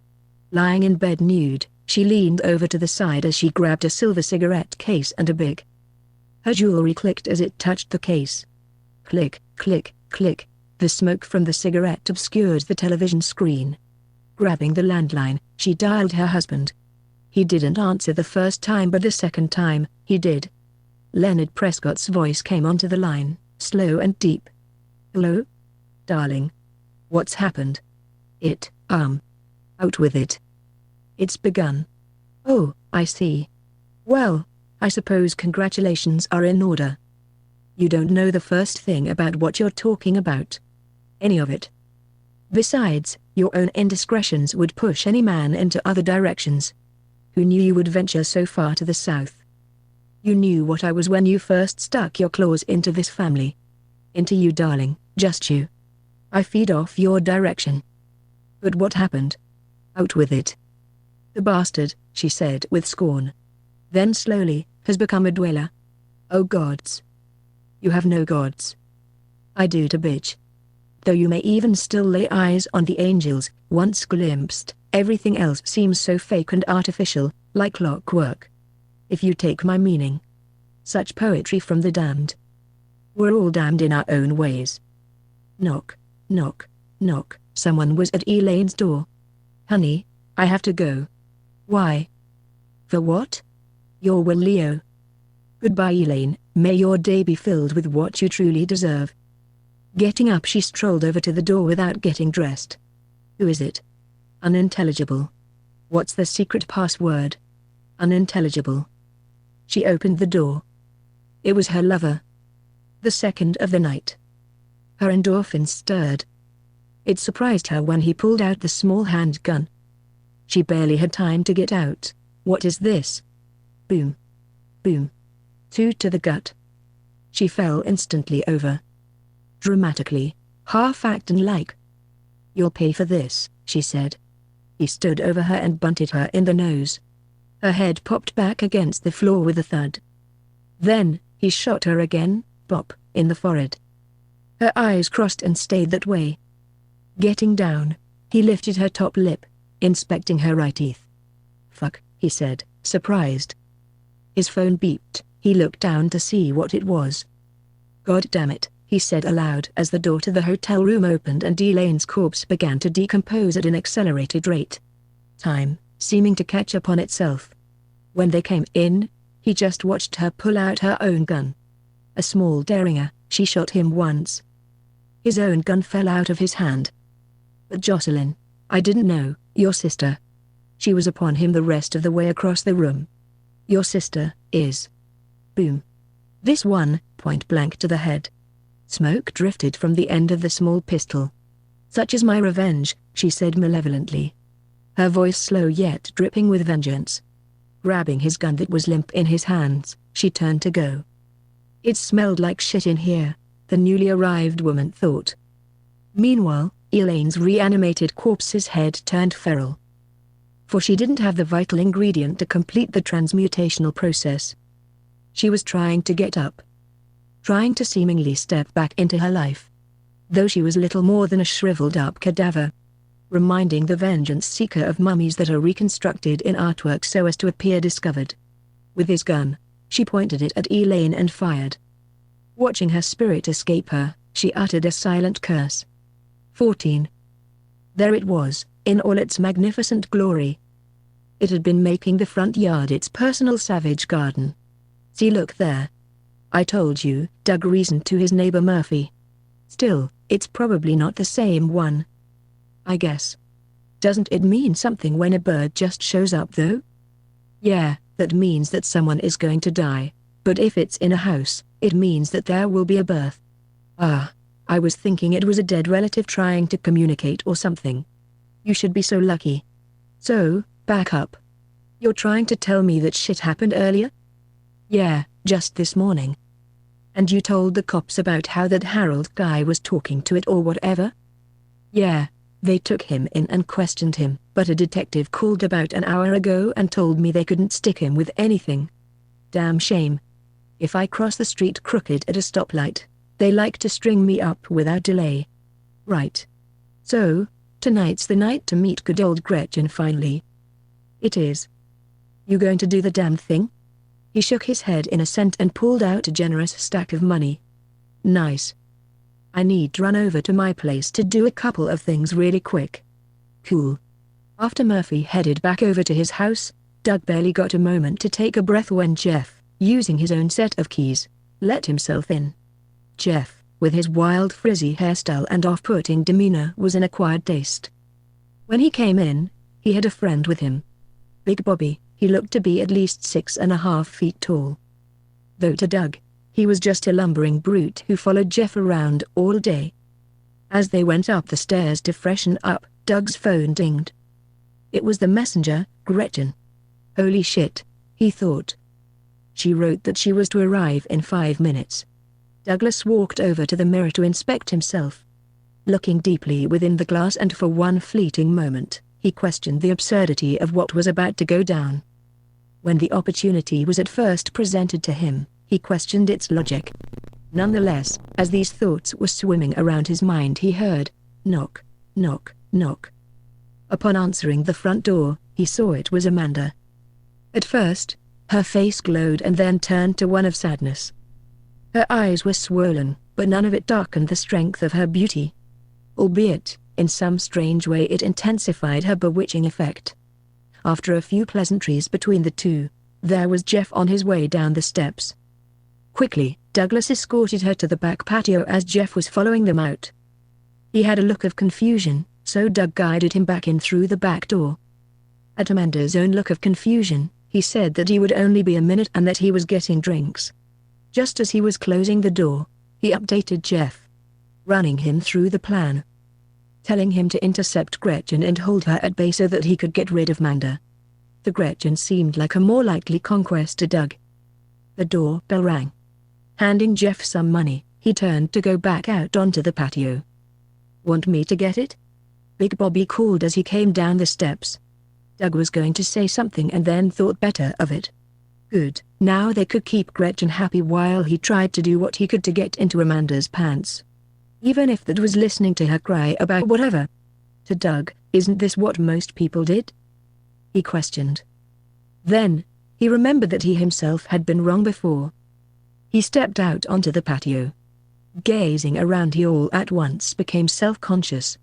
Lying in bed nude, she leaned over to the side as she grabbed a silver cigarette case and a big. Her jewelry clicked as it touched the case. Click, click, click. The smoke from the cigarette obscured the television screen. Grabbing the landline, she dialed her husband. He didn't answer the first time, but the second time, he did. Leonard Prescott's voice came onto the line, slow and deep. "Hello? Darling. What's happened?" Out with it. "It's begun." "Oh, I see. Well, I suppose congratulations are in order. You don't know the first thing about what you're talking about. Any of it. Besides, your own indiscretions would push any man into other directions. Who knew you would venture so far to the south? You knew what I was when you first stuck your claws into this family. Into you, darling, just you. I feed off your direction. But what happened? Out with it." "The bastard," she said with scorn. Then slowly, "has become a dweller. Oh gods. You have no gods." "I do, to bitch. Though you may even still lay eyes on the angels, once glimpsed, everything else seems so fake and artificial, like clockwork. If you take my meaning. Such poetry from the damned. We're all damned in our own ways." Knock, knock, knock. Someone was at Elaine's door. "Honey, I have to go." "Why?" "For what?" "Your will, Leo." "Goodbye, Elaine, may your day be filled with what you truly deserve." Getting up, she strolled over to the door without getting dressed. "Who is it?" "Unintelligible." "What's the secret password?" "Unintelligible." She opened the door. It was her lover. The second of the night. Her endorphins stirred. It surprised her when he pulled out the small handgun. She barely had time to get out. "What is this?" Boom. Boom. 2 to the gut. She fell instantly over. Dramatically, half-acting-like. "You'll pay for this," she said. He stood over her and bunted her in the nose. Her head popped back against the floor with a thud. Then, he shot her again, bop, in the forehead. Her eyes crossed and stayed that way. Getting down, he lifted her top lip, inspecting her right teeth. "Fuck," he said, surprised. His phone beeped. He looked down to see what it was. God damn it. he said aloud as the door to the hotel room opened and Elaine's corpse began to decompose at an accelerated rate. Time, seeming to catch up on itself. When they came in, he just watched her pull out her own gun. A small derringer, she shot him once. His own gun fell out of his hand. But Jocelyn, I didn't know, your sister. She was upon him the rest of the way across the room. Your sister is. Boom. This one, point blank to the head. Smoke drifted from the end of the small pistol. Such is my revenge, she said malevolently. Her voice slow yet dripping with vengeance. Grabbing his gun that was limp in his hands, she turned to go. It smelled like shit in here, the newly arrived woman thought. Meanwhile, Elaine's reanimated corpse's head turned feral. For she didn't have the vital ingredient to complete the transmutational process. She was trying to get up. Trying to seemingly step back into her life. Though she was little more than a shriveled-up cadaver. Reminding the vengeance seeker of mummies that are reconstructed in artwork so as to appear discovered. With his gun, she pointed it at Elaine and fired. Watching her spirit escape her, she uttered a silent curse. 14. There it was, in all its magnificent glory. It had been making the front yard its personal savage garden. See, look there. I told you, Doug reasoned to his neighbor Murphy. Still, it's probably not the same one. I guess. Doesn't it mean something when a bird just shows up though? Yeah, that means that someone is going to die, but if it's in a house, it means that there will be a birth. Ah, I was thinking it was a dead relative trying to communicate or something. You should be so lucky. So, back up. You're trying to tell me that shit happened earlier? Yeah, just this morning. And you told the cops about how that Harold guy was talking to it or whatever? Yeah, they took him in and questioned him, but a detective called about an hour ago and told me they couldn't stick him with anything. Damn shame. If I cross the street crooked at a stoplight, they like to string me up without delay. Right. So, tonight's the night to meet good old Gretchen finally. It is. You going to do the damn thing? He shook his head in assent and pulled out a generous stack of money. Nice. I need to run over to my place to do a couple of things really quick. Cool. After Murphy headed back over to his house, Doug barely got a moment to take a breath when Jeff, using his own set of keys, let himself in. Jeff, with his wild frizzy hairstyle and off-putting demeanor, was an acquired taste. When he came in, he had a friend with him. Big Bobby. He looked to be at least 6.5 feet tall. Though to Doug, he was just a lumbering brute who followed Jeff around all day. As they went up the stairs to freshen up, Doug's phone dinged. It was the messenger, Gretchen. Holy shit, he thought. She wrote that she was to arrive in 5 minutes. Douglas walked over to the mirror to inspect himself. Looking deeply within the glass, and for one fleeting moment, he questioned the absurdity of what was about to go down. When the opportunity was at first presented to him, he questioned its logic. Nonetheless, as these thoughts were swimming around his mind, he heard, knock, knock, knock. Upon answering the front door, he saw it was Amanda. At first, her face glowed and then turned to one of sadness. Her eyes were swollen, but none of it darkened the strength of her beauty. Albeit, in some strange way it intensified her bewitching effect. After a few pleasantries between the two, there was Jeff on his way down the steps. Quickly, Douglas escorted her to the back patio as Jeff was following them out. He had a look of confusion, so Doug guided him back in through the back door. At Amanda's own look of confusion, he said that he would only be a minute and that he was getting drinks. Just as he was closing the door, he updated Jeff, running him through the plan, telling him to intercept Gretchen and hold her at bay so that he could get rid of Amanda. The Gretchen seemed like a more likely conquest to Doug. The doorbell rang. Handing Jeff some money, he turned to go back out onto the patio. Want me to get it? Big Bobby called as he came down the steps. Doug was going to say something and then thought better of it. Good, now they could keep Gretchen happy while he tried to do what he could to get into Amanda's pants. Even if that was listening to her cry about whatever. To Doug, isn't this what most people did? He questioned. Then, he remembered that he himself had been wrong before. He stepped out onto the patio. Gazing around, he all at once became self-conscious.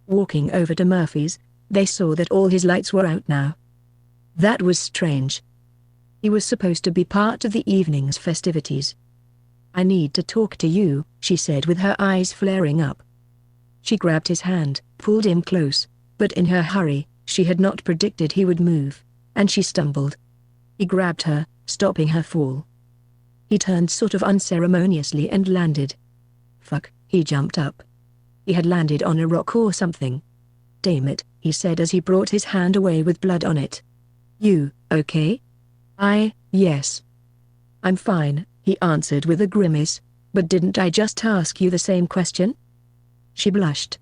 Walking over to Murphy's, they saw that all his lights were out now. That was strange. He was supposed to be part of the evening's festivities. "I need to talk to you," she said with her eyes flaring up. She grabbed his hand, pulled him close, but in her hurry, she had not predicted he would move, and she stumbled. He grabbed her, stopping her fall. He turned sort of unceremoniously and landed. "Fuck," he jumped up. He had landed on a rock or something. "Damn it," he said as he brought his hand away with blood on it. "You, okay?" Yes. "I'm fine," he answered with a grimace, "but didn't I just ask you the same question?" She blushed.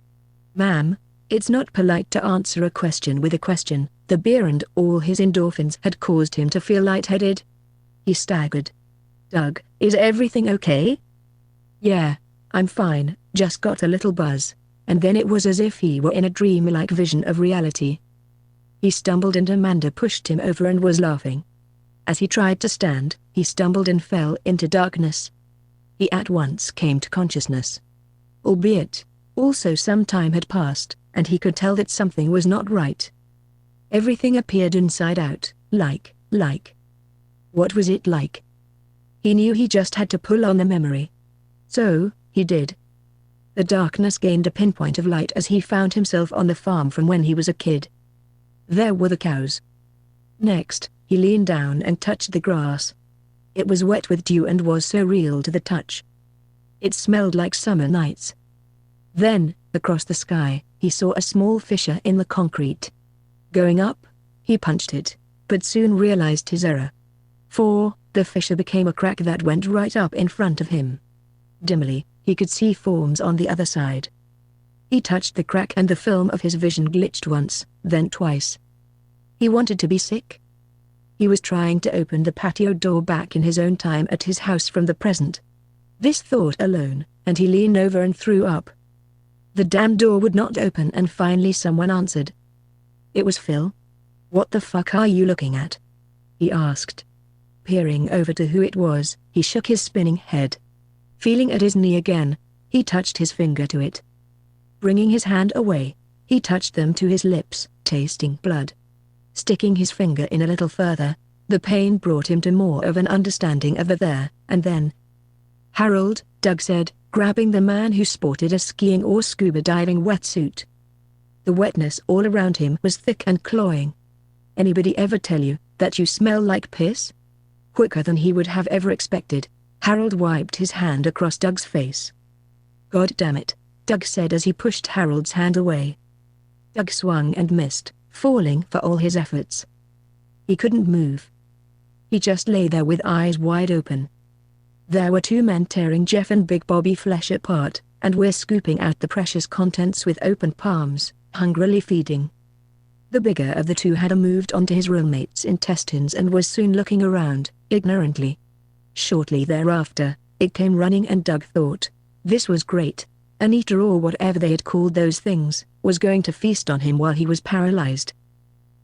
"Ma'am, it's not polite to answer a question with a question." The beer and all his endorphins had caused him to feel lightheaded. He staggered. "Doug, is everything okay?" "Yeah, I'm fine, just got a little buzz," and then it was as if he were in a dreamlike vision of reality. He stumbled and Amanda pushed him over and was laughing. As he tried to stand, he stumbled and fell into darkness. He at once came to consciousness. Albeit, also some time had passed, and he could tell that something was not right. Everything appeared inside out, like. What was it like? He knew he just had to pull on the memory. So, he did. The darkness gained a pinpoint of light as he found himself on the farm from when he was a kid. There were the cows. Next, he leaned down and touched the grass. It was wet with dew and was so real to the touch. It smelled like summer nights. Then, across the sky, he saw a small fissure in the concrete. Going up, he punched it, but soon realized his error. For, the fissure became a crack that went right up in front of him. Dimly, he could see forms on the other side. He touched the crack and the film of his vision glitched once, then twice. He wanted to be sick. He was trying to open the patio door back in his own time at his house from the present. This thought alone, and he leaned over and threw up. The damn door would not open and finally someone answered. It was Phil. "What the fuck are you looking at?" he asked. Peering over to who it was, he shook his spinning head. Feeling at his knee again, he touched his finger to it. Bringing his hand away, he touched them to his lips, tasting blood. Sticking his finger in a little further, the pain brought him to more of an understanding of the there and then. "Harold," Doug said, grabbing the man who sported a skiing or scuba diving wetsuit. The wetness all around him was thick and cloying. "Anybody ever tell you that you smell like piss?" Quicker than he would have ever expected, Harold wiped his hand across Doug's face. "God damn it," Doug said as he pushed Harold's hand away. Doug swung and missed, falling for all his efforts. He couldn't move. He just lay there with eyes wide open. There were two men tearing Jeff and Big Bobby Flesh apart, and were scooping out the precious contents with open palms, hungrily feeding. The bigger of the two had moved onto his roommate's intestines and was soon looking around, ignorantly. Shortly thereafter, it came running and Doug thought, this was great. Anita or whatever they had called those things, was going to feast on him while he was paralyzed.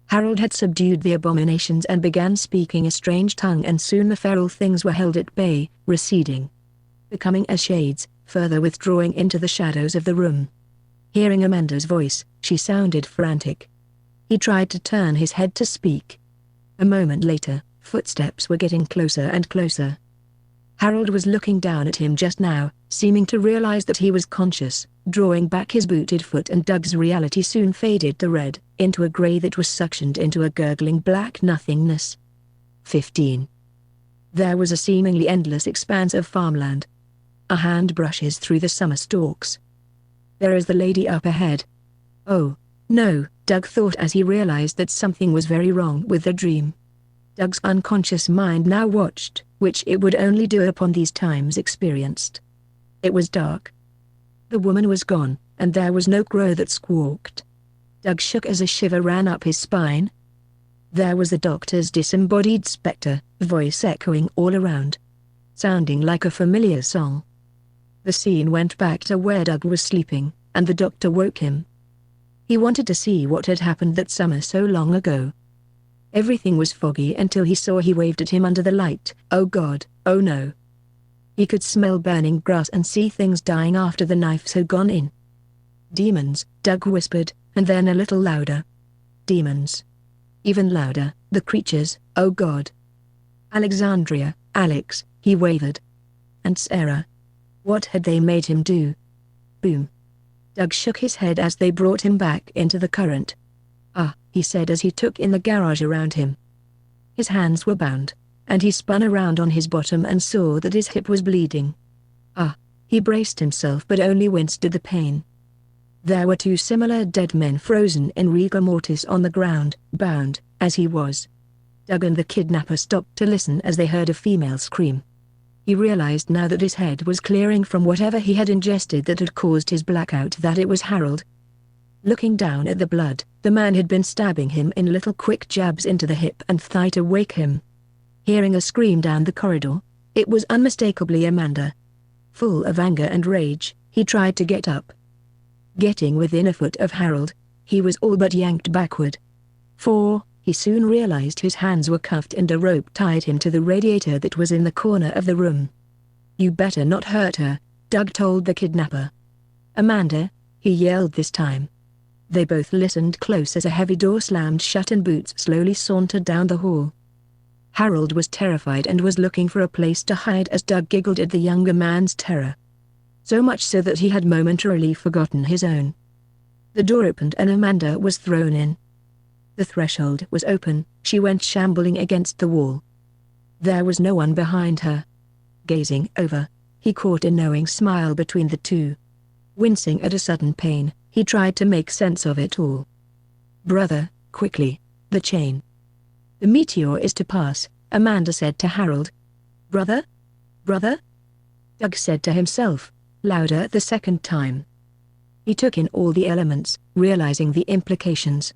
Harold had subdued the abominations and began speaking a strange tongue, and soon the feral things were held at bay, receding. Becoming as shades, further withdrawing into the shadows of the room. Hearing Amanda's voice, she sounded frantic. He tried to turn his head to speak. A moment later, footsteps were getting closer and closer. Harold was looking down at him just now, seeming to realize that he was conscious, drawing back his booted foot, and Doug's reality soon faded to red, into a gray that was suctioned into a gurgling black nothingness. 15. There was a seemingly endless expanse of farmland. A hand brushes through the summer stalks. There is the lady up ahead. Oh, no, Doug thought as he realized that something was very wrong with the dream. Doug's unconscious mind now watched, which it would only do upon these times experienced. It was dark. The woman was gone, and there was no crow that squawked. Doug shook as a shiver ran up his spine. There was the doctor's disembodied specter, voice echoing all around. Sounding like a familiar song. The scene went back to where Doug was sleeping, and the doctor woke him. He wanted to see what had happened that summer so long ago. Everything was foggy until he saw he waved at him under the light. Oh God, oh no. He could smell burning grass and see things dying after the knives had gone in. Demons, Doug whispered, and then a little louder. Demons. Even louder, the creatures, oh God. Alexandria, Alex, he wavered. And Sarah. What had they made him do? Boom. Doug shook his head as they brought him back into the current. Ah, he said as he took in the garage around him. His hands were bound, and he spun around on his bottom and saw that his hip was bleeding. Ah, he braced himself but only winced at the pain. There were two similar dead men frozen in rigor mortis on the ground, bound, as he was. Doug and the kidnapper stopped to listen as they heard a female scream. He realized now that his head was clearing from whatever he had ingested that had caused his blackout that it was Harold. Looking down at the blood, the man had been stabbing him in little quick jabs into the hip and thigh to wake him. Hearing a scream down the corridor, it was unmistakably Amanda. Full of anger and rage, he tried to get up. Getting within a foot of Harold, he was all but yanked backward. He soon realized his hands were cuffed and a rope tied him to the radiator that was in the corner of the room. You better not hurt her, Doug told the kidnapper. Amanda, he yelled this time. They both listened close as a heavy door slammed shut and boots slowly sauntered down the hall. Harold was terrified and was looking for a place to hide as Doug giggled at the younger man's terror. So much so that he had momentarily forgotten his own. The door opened and Amanda was thrown in. The threshold was open, she went shambling against the wall. There was no one behind her. Gazing over, he caught a knowing smile between the two. Wincing at a sudden pain, he tried to make sense of it all. Brother, quickly, the chain. The meteor is to pass, Amanda said to Harold. Brother? Brother? Doug said to himself, louder the second time. He took in all the elements, realizing the implications.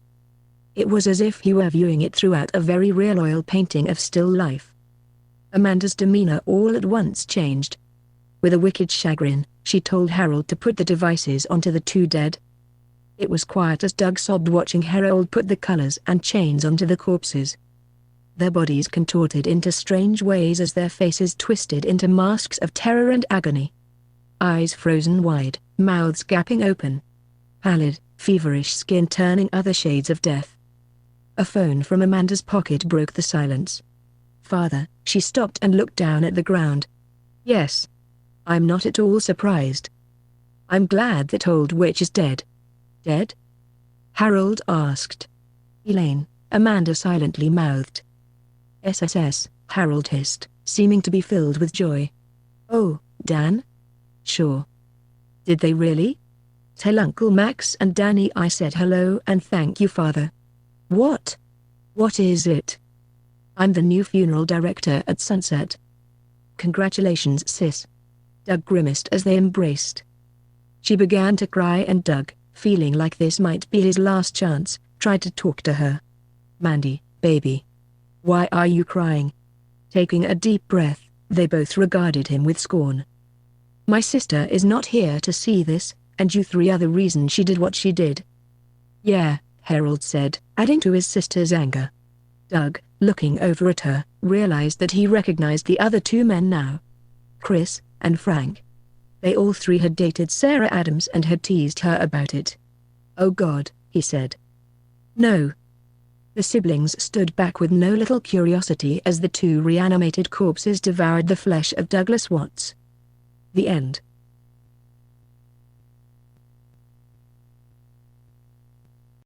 It was as if he were viewing it throughout a very real oil painting of still life. Amanda's demeanor all at once changed. With a wicked chagrin, she told Harold to put the devices onto the two dead. It was quiet as Doug sobbed watching Harold put the colors and chains onto the corpses. Their bodies contorted into strange ways as their faces twisted into masks of terror and agony. Eyes frozen wide, mouths gaping open. Pallid, feverish skin turning other shades of death. A phone from Amanda's pocket broke the silence. Father, she stopped and looked down at the ground. Yes. I'm not at all surprised. I'm glad that old witch is dead. Dead? Harold asked. Elaine, Amanda silently mouthed. SSS, Harold hissed, seeming to be filled with joy. Oh, Dan? Sure. Did they really? Tell Uncle Max and Danny I said hello and thank you, Father. What? What is it? I'm the new funeral director at Sunset. Congratulations, sis. Doug grimaced as they embraced. She began to cry and Doug, feeling like this might be his last chance, tried to talk to her. Mandy, baby. Why are you crying? Taking a deep breath, they both regarded him with scorn. My sister is not here to see this, and you three are the reason she did what she did. Yeah, Harold said, adding to his sister's anger. Doug, looking over at her, realized that he recognized the other two men now. Chris and Frank. They all three had dated Sarah Adams and had teased her about it. Oh God, he said. No. The siblings stood back with no little curiosity as the two reanimated corpses devoured the flesh of Douglas Watts. The end.